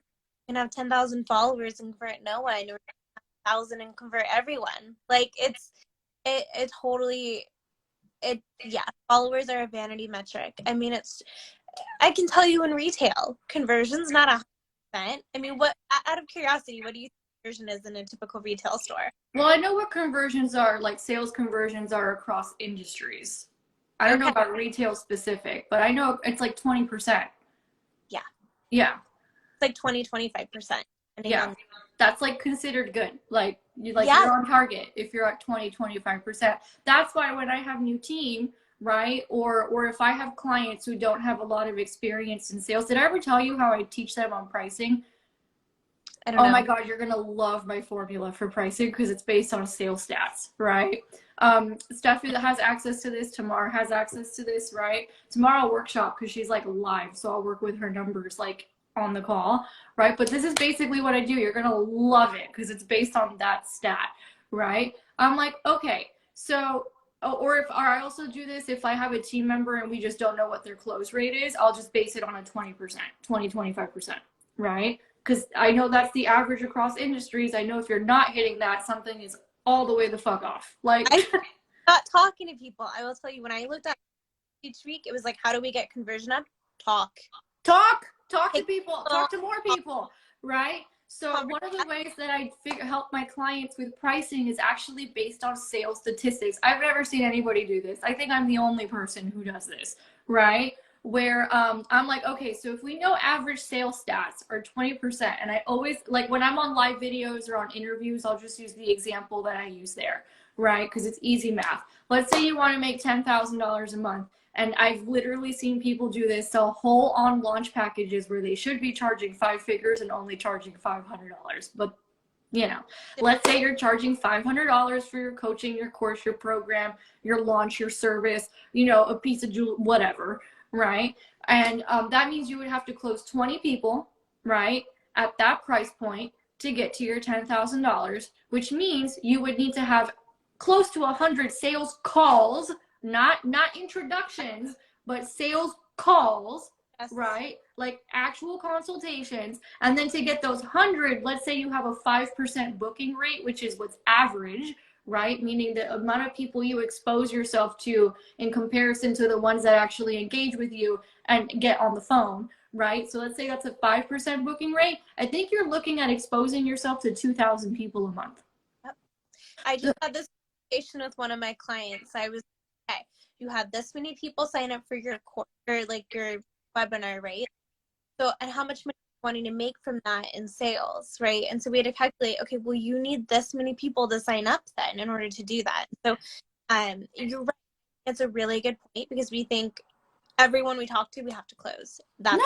can have 10,000 followers and convert no one, or 1,000 and convert everyone. Like it totally, yeah, followers are a vanity metric. I mean, I can tell you in retail, conversion's not 100%. I mean, what, out of curiosity, what do you think conversion is in a typical retail store? Well, I know what conversions are, like sales conversions are across industries. I don't know about retail specific, but I know it's like 20%. Yeah. Yeah. It's like 20-25%. Yeah. That's like considered good. Like you're on target if you're at 20-25%. That's why when I have new team, right? Or if I have clients who don't have a lot of experience in sales, did I ever tell you how I teach them on pricing? I don't Oh know. my God, you're gonna love my formula for pricing because it's based on sales stats, right? Steffi that has access to this, Tamar has access to this, right? Tomorrow I'll workshop because she's like live, so I'll work with her numbers like on the call, right? But this is basically what I do. You're gonna love it because it's based on that stat, right? I'm like, okay, so or if I also do this, if I have a team member and we just don't know what their close rate is, I'll just base it on a 20%, 25%, right? Because I know that's the average across industries. I know if you're not hitting that, something is all the way the fuck off. Like, I'm not talking to people. I will tell you, when I looked at each week, it was like, how do we get conversion up? Talk. talk to Take people, talk to more people, right? So one of the ways that I help my clients with pricing is actually based on sales statistics. I've never seen anybody do this. I think I'm the only person who does this, right? Where I'm like, okay, so if we know average sales stats are 20%, and I always, like when I'm on live videos or on interviews, I'll just use the example that I use there, right? Because it's easy math. Let's say you want to make $10,000 a month. And I've literally seen people do this, sell whole on launch packages where they should be charging 5 figures and only charging $500. But, you know, let's say you're charging $500 for your coaching, your course, your program, your launch, your service, you know, a piece of jewelry, whatever, right? And that means you would have to close 20 people, right, at that price point to get to your $10,000, which means you would need to have close to 100 sales calls, not introductions, but sales calls, Yes. right? Like actual consultations. And then to get those 100, let's say you have a 5% booking rate, which is what's average, right? Meaning the amount of people you expose yourself to in comparison to the ones that actually engage with you and get on the phone, right? So let's say that's a 5% booking rate. I think you're looking at exposing yourself to 2,000 people a month. Yep. I just had this conversation with one of my clients. I was, okay, you have this many people sign up for your course or like your webinar, right? So, and how much money are you wanting to make from that in sales, right? And so we had to calculate, okay, well, you need this many people to sign up then in order to do that. So, you're right. It's a really good point because we think everyone we talk to, we have to close. That's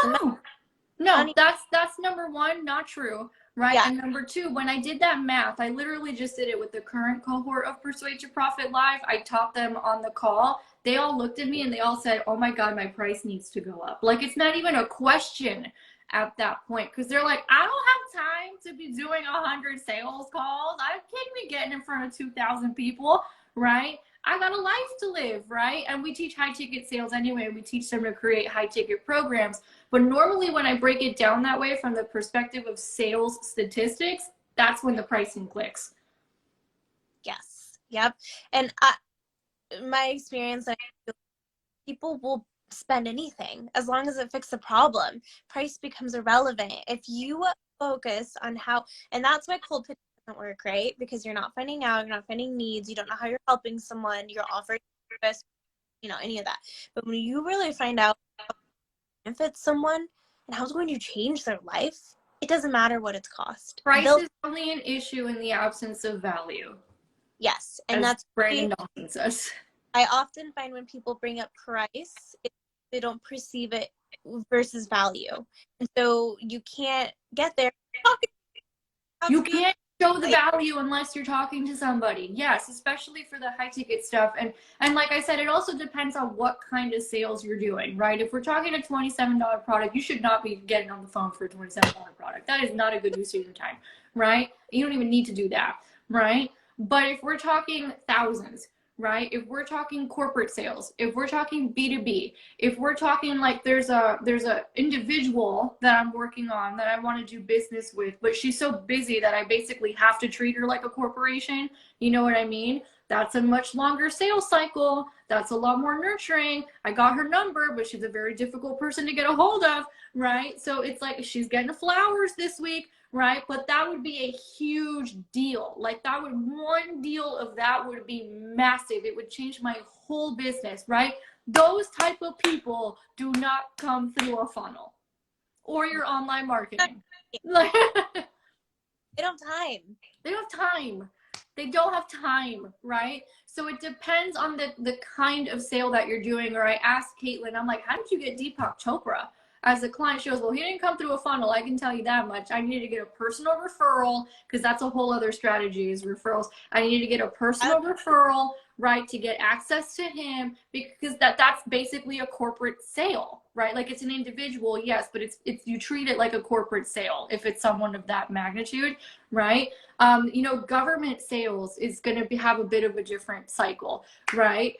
No, that's number one, not true, right? Yeah. And number two, when I did that math, I literally just did it with the current cohort of Persuade to Profit Live. I taught them on the call. They all looked at me and they all said, oh my God, my price needs to go up. Like, it's not even a question at that point because they're like, I don't have time to be doing 100 sales calls. I can't be getting in front of 2,000 people, right? I got a life to live, right? And we teach high ticket sales anyway. We teach them to create high ticket programs. But normally when I break it down that way from the perspective of sales statistics, that's when the pricing clicks. Yes. Yep. And my experience, people will spend anything as long as it fixes the problem. Price becomes irrelevant. If you focus on how, and that's why cold pitch doesn't work, right? Because you're not finding out, you're not finding needs, you don't know how you're helping someone, you're offering service, you know, any of that. But when you really find out how it benefits someone and how it's going to change their life, it doesn't matter what it's cost. Price is only an issue in the absence of value. Yes. And that's Brandon Dawson says. I often find when people bring up price, they don't perceive it versus value. And so you can't get there. You can't show the value unless you're talking to somebody. Yes, especially for the high ticket stuff. And like I said, it also depends on what kind of sales you're doing, right? If we're talking a $27 product, you should not be getting on the phone for a $27 product. That is not a good use of your time, right? You don't even need to do that, right? But if we're talking thousands, right? If we're talking corporate sales, if we're talking B2B, if we're talking like there's a individual that I'm working on that I want to do business with, but she's so busy that I basically have to treat her like a corporation. You know what I mean? That's a much longer sales cycle. That's a lot more nurturing. I got her number, but she's a very difficult person to get a hold of, right? So it's like she's getting flowers this week, right? But that would be a huge deal. Like that would, one deal of that would be massive. It would change my whole business, right? Those type of people do not come through a funnel or your online marketing. Like, they don't have time. They don't have time. They don't have time, right? So it depends on the kind of sale that you're doing. Or I asked Caitlin, I'm like, how did you get Deepak Chopra? as a client. She goes, well, he didn't come through a funnel. I can tell you that much. I needed to get a personal referral, because that's a whole other strategy is referrals. I needed to get a personal referral, right, to get access to him, because that's basically a corporate sale, right? Like, it's an individual, yes, but it's you treat it like a corporate sale if it's someone of that magnitude, right? You know, government sales is going to have a bit of a different cycle, right?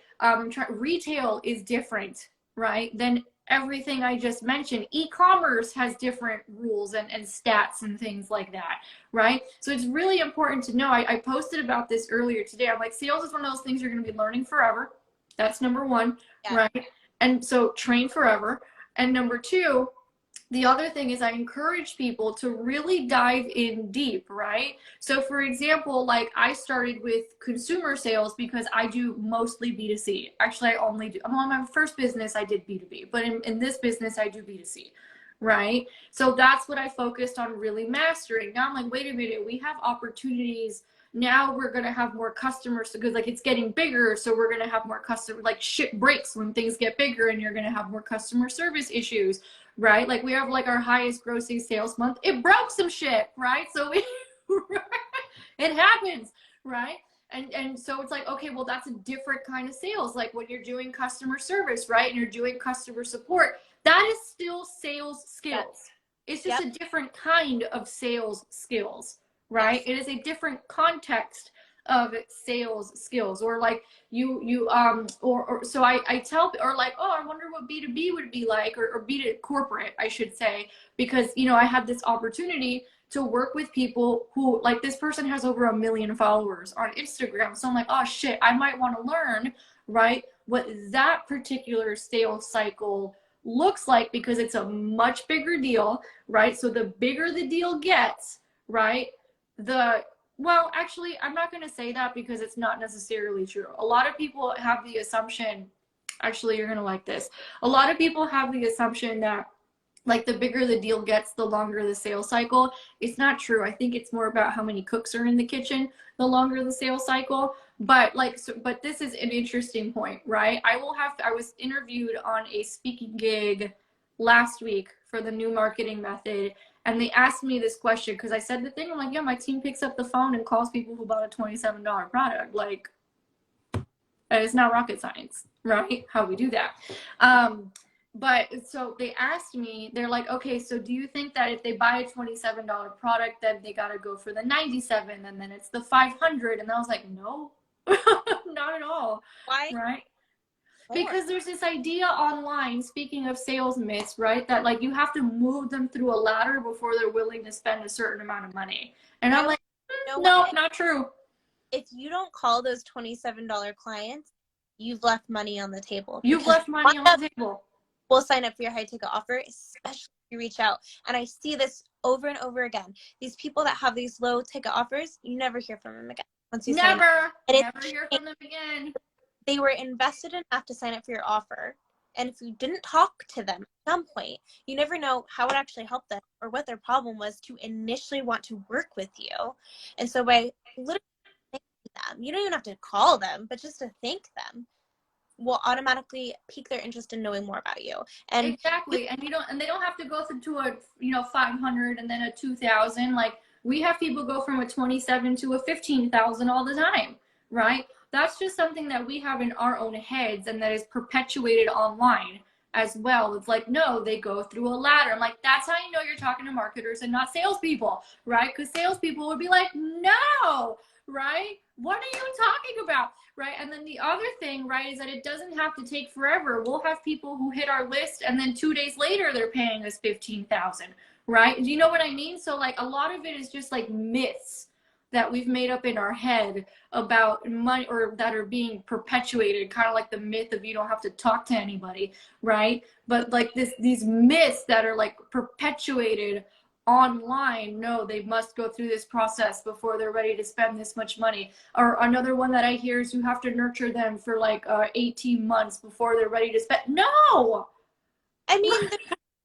Retail is different, right, than everything I just mentioned. E-commerce has different rules and stats and things like that, right? So it's really important to know. I posted about this earlier today. I'm like, sales is one of those things you're going to be learning forever. That's number one, right? And so train forever. And number two, the other thing is I encourage people to really dive in deep, right? So for example, like I started with consumer sales because I do mostly B2C. Actually, I only do, well, in my first business, I did B2B, but in this business, I do B2C, right? So that's what I focused on really mastering. Now I'm like, wait a minute, we have opportunities. Now we're going to have more customers because like it's getting bigger. So we're going to have more customer, like shit breaks when things get bigger, and you're going to have more customer service issues, right? Like we have like our highest grossing sales month. It broke some shit, right? So it happens, right? And so it's like, okay, well, that's a different kind of sales. Like when you're doing customer service, right? And you're doing customer support, that is still sales skills. It's just a different kind of sales skills, right? It is a different context of sales skills. Or like so I tell, or like, oh, I wonder what B2B would be like, or B2 corporate, I should say, because, you know, I had this opportunity to work with people who, like, this person has over 1 million followers on Instagram. So I'm like, oh shit, I might want to learn, right, what that particular sales cycle looks like, because it's a much bigger deal, right? So the bigger the deal gets, right, well, actually, I'm not going to say that because it's not necessarily true. A lot of people have the assumption, actually, you're going to like this. A lot of people have the assumption that, like, the bigger the deal gets, the longer the sales cycle. It's not true. I think it's more about how many cooks are in the kitchen, the longer the sales cycle. But like, but this is an interesting point, right? I was interviewed on a speaking gig last week for the new marketing method. And they asked me this question because I said the thing. I'm like, yeah, my team picks up the phone and calls people who bought a $27 product. Like, it's not rocket science, right? How we do that. But so they asked me, they're like, okay, so do you think that if they buy a $27 product, then they got to go for the 97 and then it's the 500? And I was like, no, not at all. Why? Right? Because there's this idea online, speaking of sales myths, right, that like you have to move them through a ladder before they're willing to spend a certain amount of money. And I'm like, no, not true. If you don't call those $27 clients, you've left money on the table. You've left money on the table. We'll sign up for your high ticket offer, especially if you reach out. And I see this over and over again. These people that have these low ticket offers, you never hear from them again. Once you sign up. Never hear from them again. They were invested enough to sign up for your offer. And if you didn't talk to them at some point, you never know how it actually helped them or what their problem was to initially want to work with you. And so by literally thanking them, you don't even have to call them, but just to thank them will automatically pique their interest in knowing more about you. And exactly. And they don't have to go through a 500 and then a 2,000. Like, we have people go from a 27 to a 15,000 all the time, right? That's just something that we have in our own heads, and that is perpetuated online as well. It's like, no, they go through a ladder. I'm like, that's how you know you're talking to marketers and not salespeople, right? Because salespeople would be like, no, right? What are you talking about, right? And then the other thing, right, is that it doesn't have to take forever. We'll have people who hit our list, and then 2 days later, they're paying us 15,000, right? Do you know what I mean? So like, a lot of it is just like myths that we've made up in our head about money, or that are being perpetuated, kind of like the myth of you don't have to talk to anybody, right? But like these myths that are like perpetuated online, no, they must go through this process before they're ready to spend this much money. Or another one that I hear is you have to nurture them for like 18 months before they're ready to spend. No! I mean,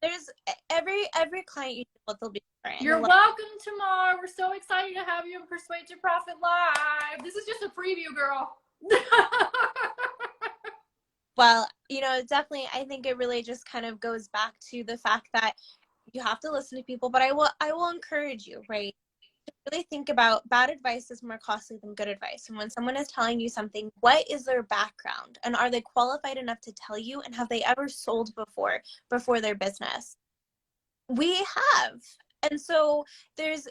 there's every client you deal with will be different. You're welcome, Tamar. We're so excited to have you in Persuade to Profit Live. This is just a preview, girl. Well, definitely, I think it really just kind of goes back to the fact that you have to listen to people, but I will encourage you, right? Really think about bad advice is more costly than good advice. And when someone is telling you something, what is their background? And are they qualified enough to tell you? And have they ever sold before their business? We have. And so there's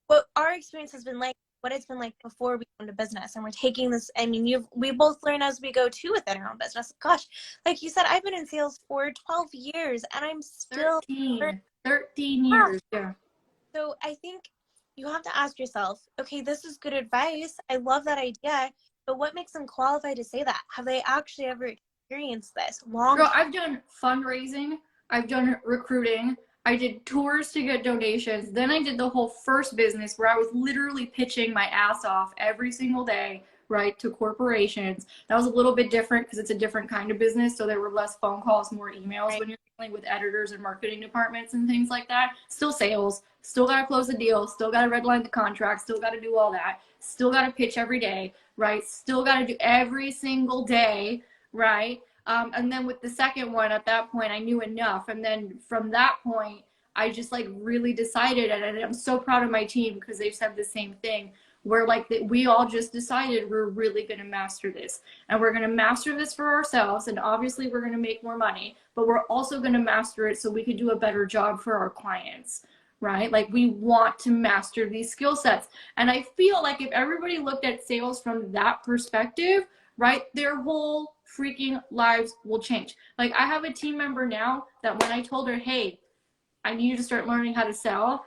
what our experience has been like, what it's been like before we owned a business. And we're taking this, I mean, we both learn as we go too within our own business. Gosh, like you said, I've been in sales for 12 years and I'm still 13 years. Yeah. So I think you have to ask yourself, okay, this is good advice. I love that idea, but what makes them qualified to say that? Have they actually ever experienced this Girl, I've done fundraising. I've done recruiting. I did tours to get donations. Then I did the whole first business where I was literally pitching my ass off every single day, right, to corporations. That was a little bit different because it's a different kind of business. So there were less phone calls, more emails Right. when you're dealing with editors and marketing departments and things like that. Still sales, still got to close the deal, still got to redline the contract, still got to do all that, still got to pitch every day, right? Still got to do every single day, right? And then with the second one, at that point, I knew enough. And then from that point, I just like really decided, and I'm so proud of my team because they've said the same thing. Where like we all just decided we're really going to master this, and we're going to master this for ourselves. And obviously, we're going to make more money, but we're also going to master it so we could do a better job for our clients, right? Like we want to master these skill sets. And I feel like if everybody looked at sales from that perspective, right, their whole freaking lives will change. Like I have a team member now that when I told her, hey, I need you to start learning how to sell,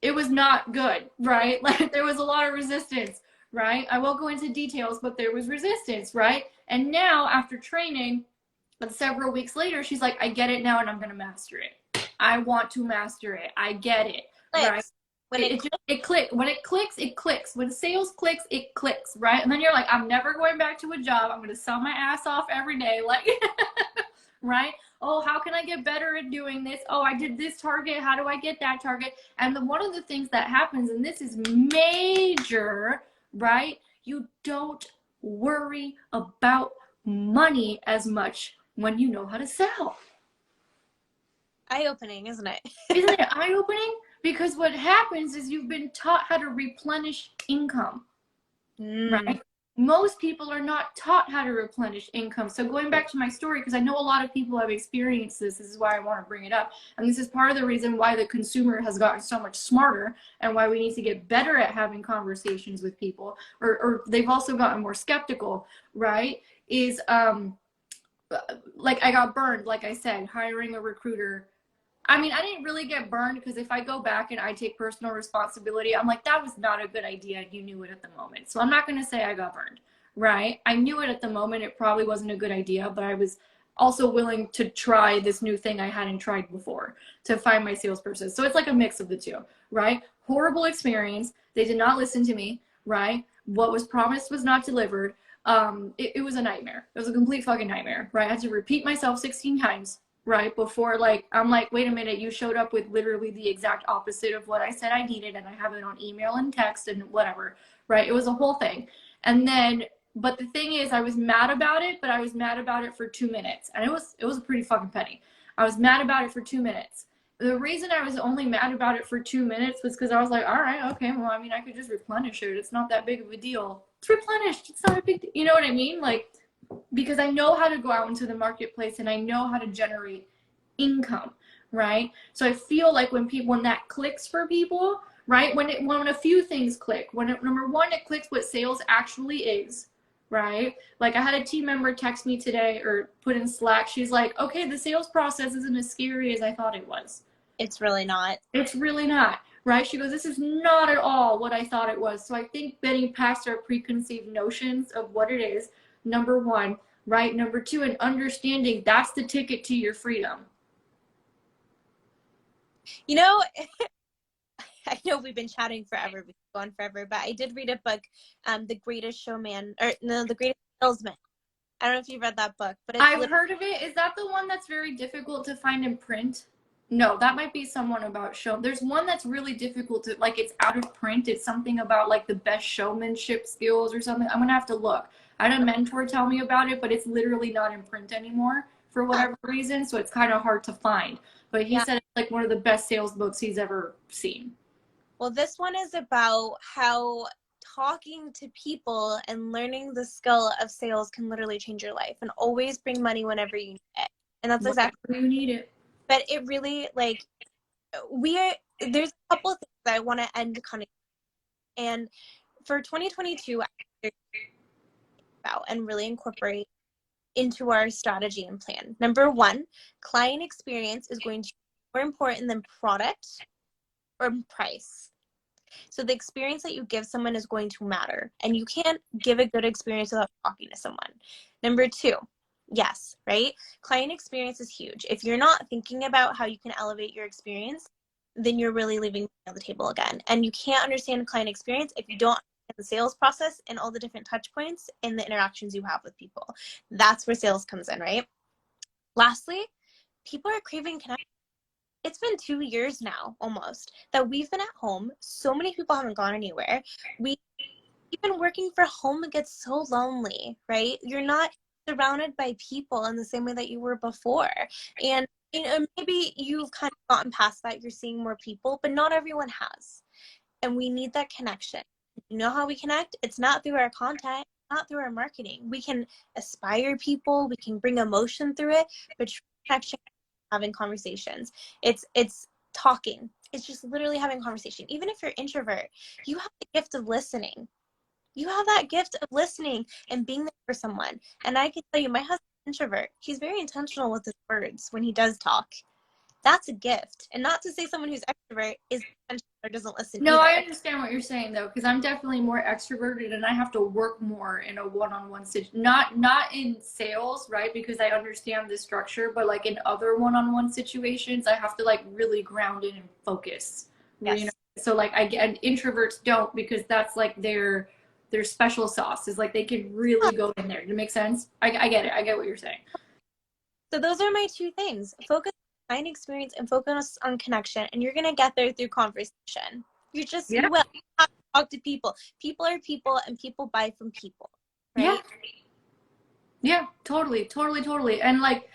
it was not good, right? Like there was a lot of resistance, right? I won't go into details, but there was resistance, right? And now after training, several weeks later, she's like, I get it now and I'm going to master it. I want to master it. I get it, right? It clicks. When it clicks, it clicks. When sales clicks, it clicks, right? And then you're like, I'm never going back to a job. I'm going to sell my ass off every day. Like, right? Oh, how can I get better at doing this? Oh, I did this target. How do I get that target? And then one of the things that happens, and this is major, right? You don't worry about money as much when you know how to sell. Eye-opening, isn't it? Isn't it eye-opening? Because what happens is you've been taught how to replenish income, right? Most people are not taught how to replenish income. So going back to my story, because I know a lot of people have experienced this is why I want to bring it up. And this is part of the reason why the consumer has gotten so much smarter and why we need to get better at having conversations with people, or they've also gotten more skeptical, right? Is like I got burned, like I said, hiring a recruiter. I mean, I didn't really get burned because if I go back and I take personal responsibility, I'm like, that was not a good idea. And you knew it at the moment. So I'm not going to say I got burned, right? I knew it at the moment. It probably wasn't a good idea, but I was also willing to try this new thing I hadn't tried before to find my salesperson. So it's like a mix of the two, right? Horrible experience. They did not listen to me, right? What was promised was not delivered. It was a nightmare. It was a complete fucking nightmare, right? I had to repeat myself 16 times. Right before, like, I'm like, wait a minute, you showed up with literally the exact opposite of what I said I needed, and I have it on email and text and whatever, right? It was a whole thing. And then, but the thing is, I was mad about it, but I was mad about it for 2 minutes, and it was a pretty fucking penny. I was mad about it for 2 minutes. The reason I was only mad about it for 2 minutes was because I was like, all right, okay, well, I mean, I could just replenish it. It's not that big of a deal. It's replenished. It's not a big deal. You know what I mean? Like, because I know how to go out into the marketplace and I know how to generate income, right? So I feel like when that clicks for people, right? When a few things click, number one, it clicks what sales actually is, right? Like I had a team member text me today or put in Slack. She's like, okay, the sales process isn't as scary as I thought it was. It's really not. It's really not, right? She goes, this is not at all what I thought it was. So I think getting past our preconceived notions of what it is, number one, right? Number two, and understanding that's the ticket to your freedom. You know, I know we've been chatting forever, we've gone forever, but I did read a book, The Greatest Showman, or no, The Greatest Salesman. I don't know if you've read that book, but I've heard of it. Is that the one that's very difficult to find in print? No, that might be someone about show. There's one that's really difficult to, like, it's out of print. It's something about like the best showmanship skills or something. I'm gonna have to look. I had a mentor tell me about it, but it's literally not in print anymore for whatever reason, so it's kind of hard to find. But he said it's like one of the best sales books he's ever seen. Well, this one is about how talking to people and learning the skill of sales can literally change your life and always bring money whenever you need it. And that's exactly whenever you need it. But it really, like, there's a couple of things that I want to end kind of, and for 2022, about and really incorporate into our strategy and plan. Number one, client experience is going to be more important than product or price. So the experience that you give someone is going to matter, and you can't give a good experience without talking to someone. Number two, yes, right? Client experience is huge. If you're not thinking about how you can elevate your experience, then you're really leaving on the table again. And you can't understand client experience if you don't understand the sales process and all the different touch points and the interactions you have with people. That's where sales comes in, right? Lastly, people are craving connection. It's been 2 years now, almost, that we've been at home. So many people haven't gone anywhere. Even working from home, it gets so lonely, right? You're not surrounded by people in the same way that you were before. And maybe you've kind of gotten past that. You're seeing more people, but not everyone has. And we need that connection. You know how we connect? It's not through our content, not through our marketing. We can aspire people, we can bring emotion through it, but true connection, having conversations. It's talking. It's just literally having conversation. Even if you're introvert, you have the gift of listening. You have that gift of listening and being there for someone. And I can tell you, my husband's introvert. He's very intentional with his words when he does talk. That's a gift. And not to say someone who's extrovert is intentional or doesn't listen No, either. I understand what you're saying though, because I'm definitely more extroverted and I have to work more in a one-on-one situation. Not in sales, right? Because I understand the structure, but like in other one-on-one situations, I have to like really ground in and focus. Yes. You know? So like and introverts don't, because that's like their special sauce is like they can really go in there. Does it make sense? I get it. I get what you're saying. So those are my two things. Focus on client experience and focus on connection. And you're going to get there through conversation. You will have to talk to people. People are people and people buy from people. Right? Yeah, totally. And like,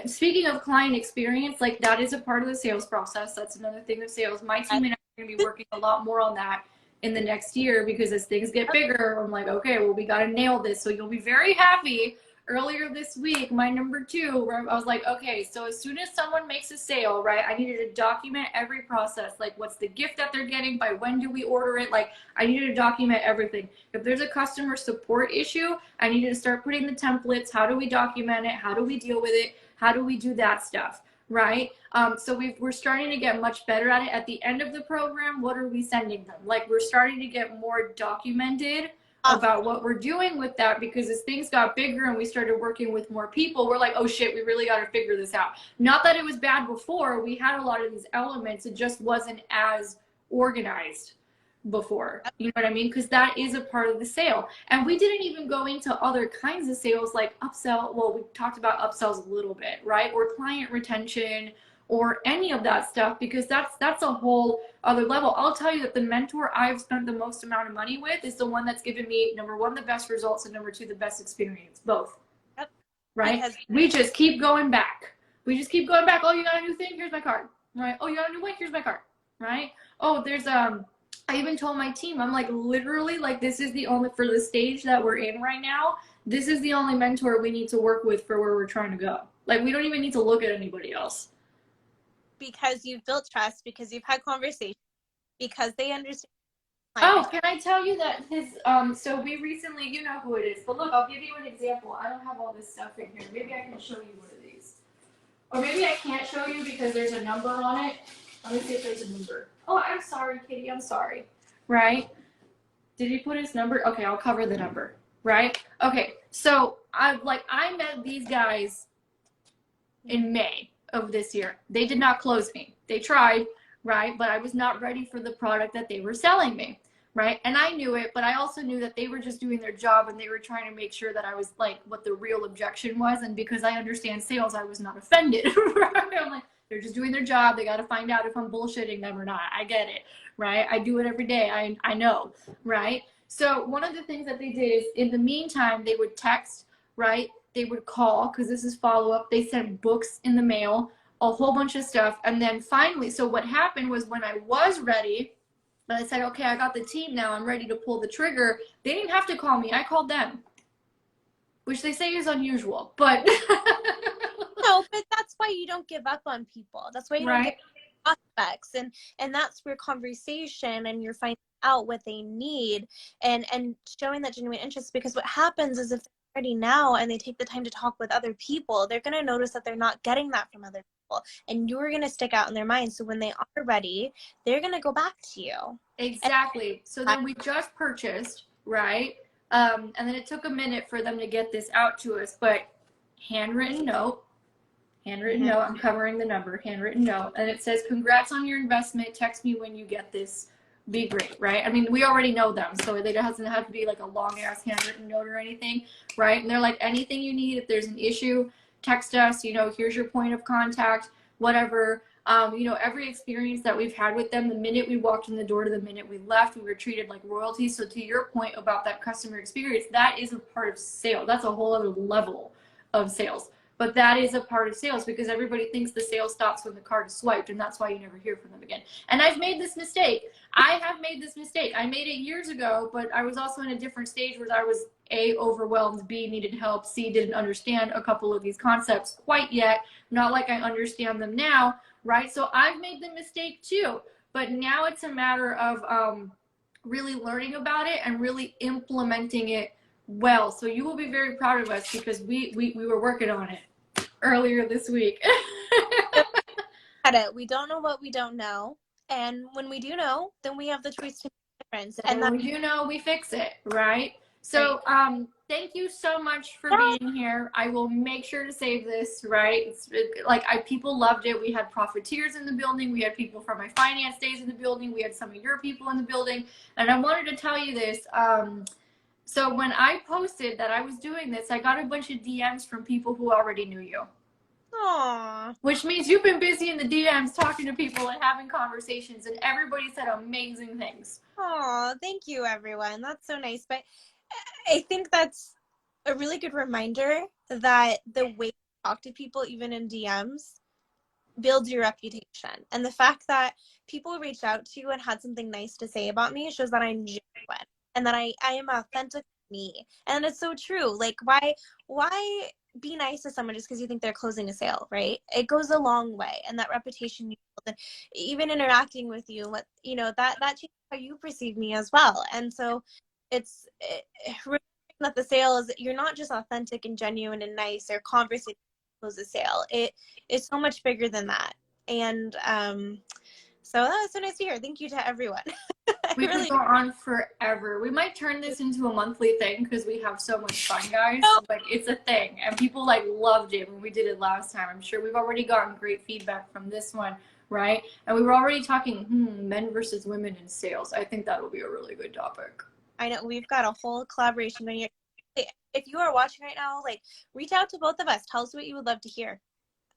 speaking of client experience, like that is a part of the sales process. That's another thing of sales. My team and I are going to be working a lot more on that in the next year, because as things get bigger, I'm like, okay, well, we got to nail this. So you'll be very happy. Earlier this week, my number 2, where I was like, okay, so as soon as someone makes a sale, right, I needed to document every process. Like, what's the gift that they're getting? By when do we order it? Like, I needed to document everything. If there's a customer support issue, I needed to start putting the templates. How do we document it? How do we deal with it? How do we do that stuff? Right? So we're starting to get much better at it. At the end of the program, what are we sending them? Like, we're starting to get more documented about what we're doing with that, because as things got bigger and we started working with more people, we're like, oh shit, we really got to figure this out. Not that it was bad before. We had a lot of these elements. It just wasn't as organized before. You know what I mean? Because that is a part of the sale. And we didn't even go into other kinds of sales like upsell. Well, we talked about upsells a little bit, right? Or client retention, or any of that stuff, because that's a whole other level. I'll tell you that the mentor I've spent the most amount of money with is the one that's given me, number 1, the best results, and number 2, the best experience. Both. Yep. Right? Because we just keep going back. Oh, you got a new thing? Here's my card. Right? Oh, you got a new one? Here's my card. Right? Oh, there's I even told my team, I'm like, literally, like, this is the only, for the stage that we're in right now, this is the only mentor we need to work with for where we're trying to go. Like, we don't even need to look at anybody else. Because you've built trust, because you've had conversations, because they understand. Oh, can I tell you that his, so we recently, you know who it is, but look, I'll give you an example. I don't have all this stuff in here. Maybe I can show you one of these. Or maybe I can't show you because there's a number on it. Let me see if there's a number. Oh, I'm sorry, Kitty, I'm sorry. Right? Did he put his number? Okay, I'll cover the number. Right? Okay, so I met these guys in May of this year. They did not close me. They tried, right? But I was not ready for the product that they were selling me, right? And I knew it, but I also knew that they were just doing their job and they were trying to make sure that I was like what the real objection was. And because I understand sales, I was not offended. Right? I'm like, they're just doing their job. They got to find out if I'm bullshitting them or not. I get it, right? I do it every day. I know, right? So one of the things that they did is, in the meantime, they would text, right? They would call, because this is follow-up. They sent books in the mail, a whole bunch of stuff. And then finally, so what happened was, when I was ready, and I said, okay, I got the team now, I'm ready to pull the trigger, they didn't have to call me. I called them, which they say is unusual, but No, but that's why you don't give up on people. That's why you don't right? give prospects, and that's where conversation, and you're finding out what they need, and showing that genuine interest. Because what happens is, if they're ready now and they take the time to talk with other people, they're going to notice that they're not getting that from other people, and you're going to stick out in their minds. So when they are ready, they're going to go back to you. Exactly. So then we just purchased, right? And then it took a minute for them to get this out to us, but handwritten note, I'm covering the number, handwritten note, and it says, congrats on your investment, text me when you get this, be great, right? I mean, we already know them, so it doesn't have to be like a long ass handwritten note or anything, right? And they're like, anything you need, if there's an issue, text us, here's your point of contact, whatever. Every experience that we've had with them, the minute we walked in the door to the minute we left, we were treated like royalty. So to your point about that customer experience, that is a part of sales. That's a whole other level of sales. But that is a part of sales, because everybody thinks the sale stops when the card is swiped, and that's why you never hear from them again. And I've made this mistake. I have made this mistake. I made it years ago, but I was also in a different stage where I was A, overwhelmed, B, needed help, C, didn't understand a couple of these concepts quite yet, not like I understand them now, right? So I've made the mistake too, but now it's a matter of really learning about it and really implementing it well. So you will be very proud of us, because we were working on it earlier this week. We don't know what we don't know, and when we do know, then we have the choice to make a difference. And when we do know, we fix it, right? So thank you so much for being here. I will make sure to save this, right? People loved it. We had profiteers in the building. We had people from my finance days in the building. We had some of your people in the building. And I wanted to tell you this. So when I posted that I was doing this, I got a bunch of DMs from people who already knew you. Aww. Which means you've been busy in the DMs talking to people and having conversations, and everybody said amazing things. Aw, thank you, everyone. That's so nice. But I think that's a really good reminder that the way you talk to people, even in DMs, builds your reputation. And the fact that people reached out to you and had something nice to say about me shows that I'm genuine and that I am authentic me. And it's so true. Like, why be nice to someone just because you think they're closing a sale, right? It goes a long way. And that reputation you build, and even interacting with you, that changes how you perceive me as well. And so remembering that the sale is, you're not just authentic and genuine and nice or conversation close a sale. It's so much bigger than that. And so that was so nice to hear. Thank you to everyone. We could go on forever. We might turn this into a monthly thing because we have so much fun, guys. Like, it's a thing, and people loved it when we did it last time. I'm sure we've already gotten great feedback from this one, right? And we were already talking men versus women in sales. I think that'll be a really good topic. I know we've got a whole collaboration going. If you are watching right now, reach out to both of us. Tell us what you would love to hear.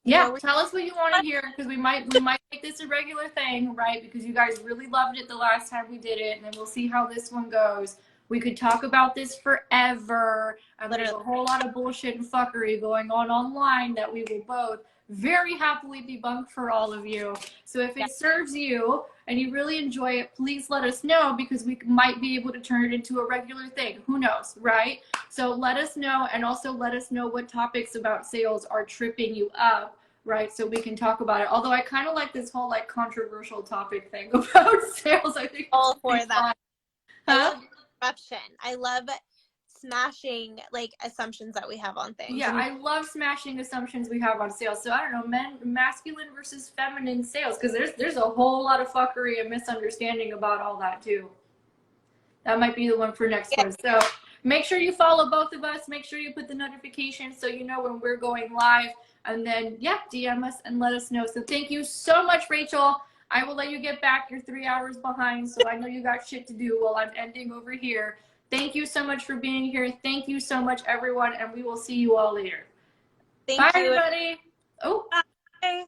Tell us what you want to hear, because we might make this a regular thing, right? Because you guys really loved it the last time we did it, and then we'll see how this one goes. We could talk about this forever, and there's a whole lot of bullshit and fuckery going on online that we will both very happily debunk for all of you. So if it serves you and you really enjoy it, please let us know, because we might be able to turn it into a regular thing. Who knows, right? So let us know, and also let us know what topics about sales are tripping you up, right? So we can talk about it. Although I kind of like this whole controversial topic thing about sales. I think all for that. Huh? I love smashing assumptions that we have on things. Yeah, I love smashing assumptions we have on sales. So I don't know, masculine versus feminine sales, because there's a whole lot of fuckery and misunderstanding about all that too. That might be the one for next one. So make sure you follow both of us. Make sure you put the notifications so you know when we're going live. And then DM us and let us know. So thank you so much, Rachel. I will let you get back. You're 3 hours behind, so I know you got shit to do while I'm ending over here. Thank you so much for being here. Thank you so much, everyone, and we will see you all later. Bye, everybody. Oh. Bye.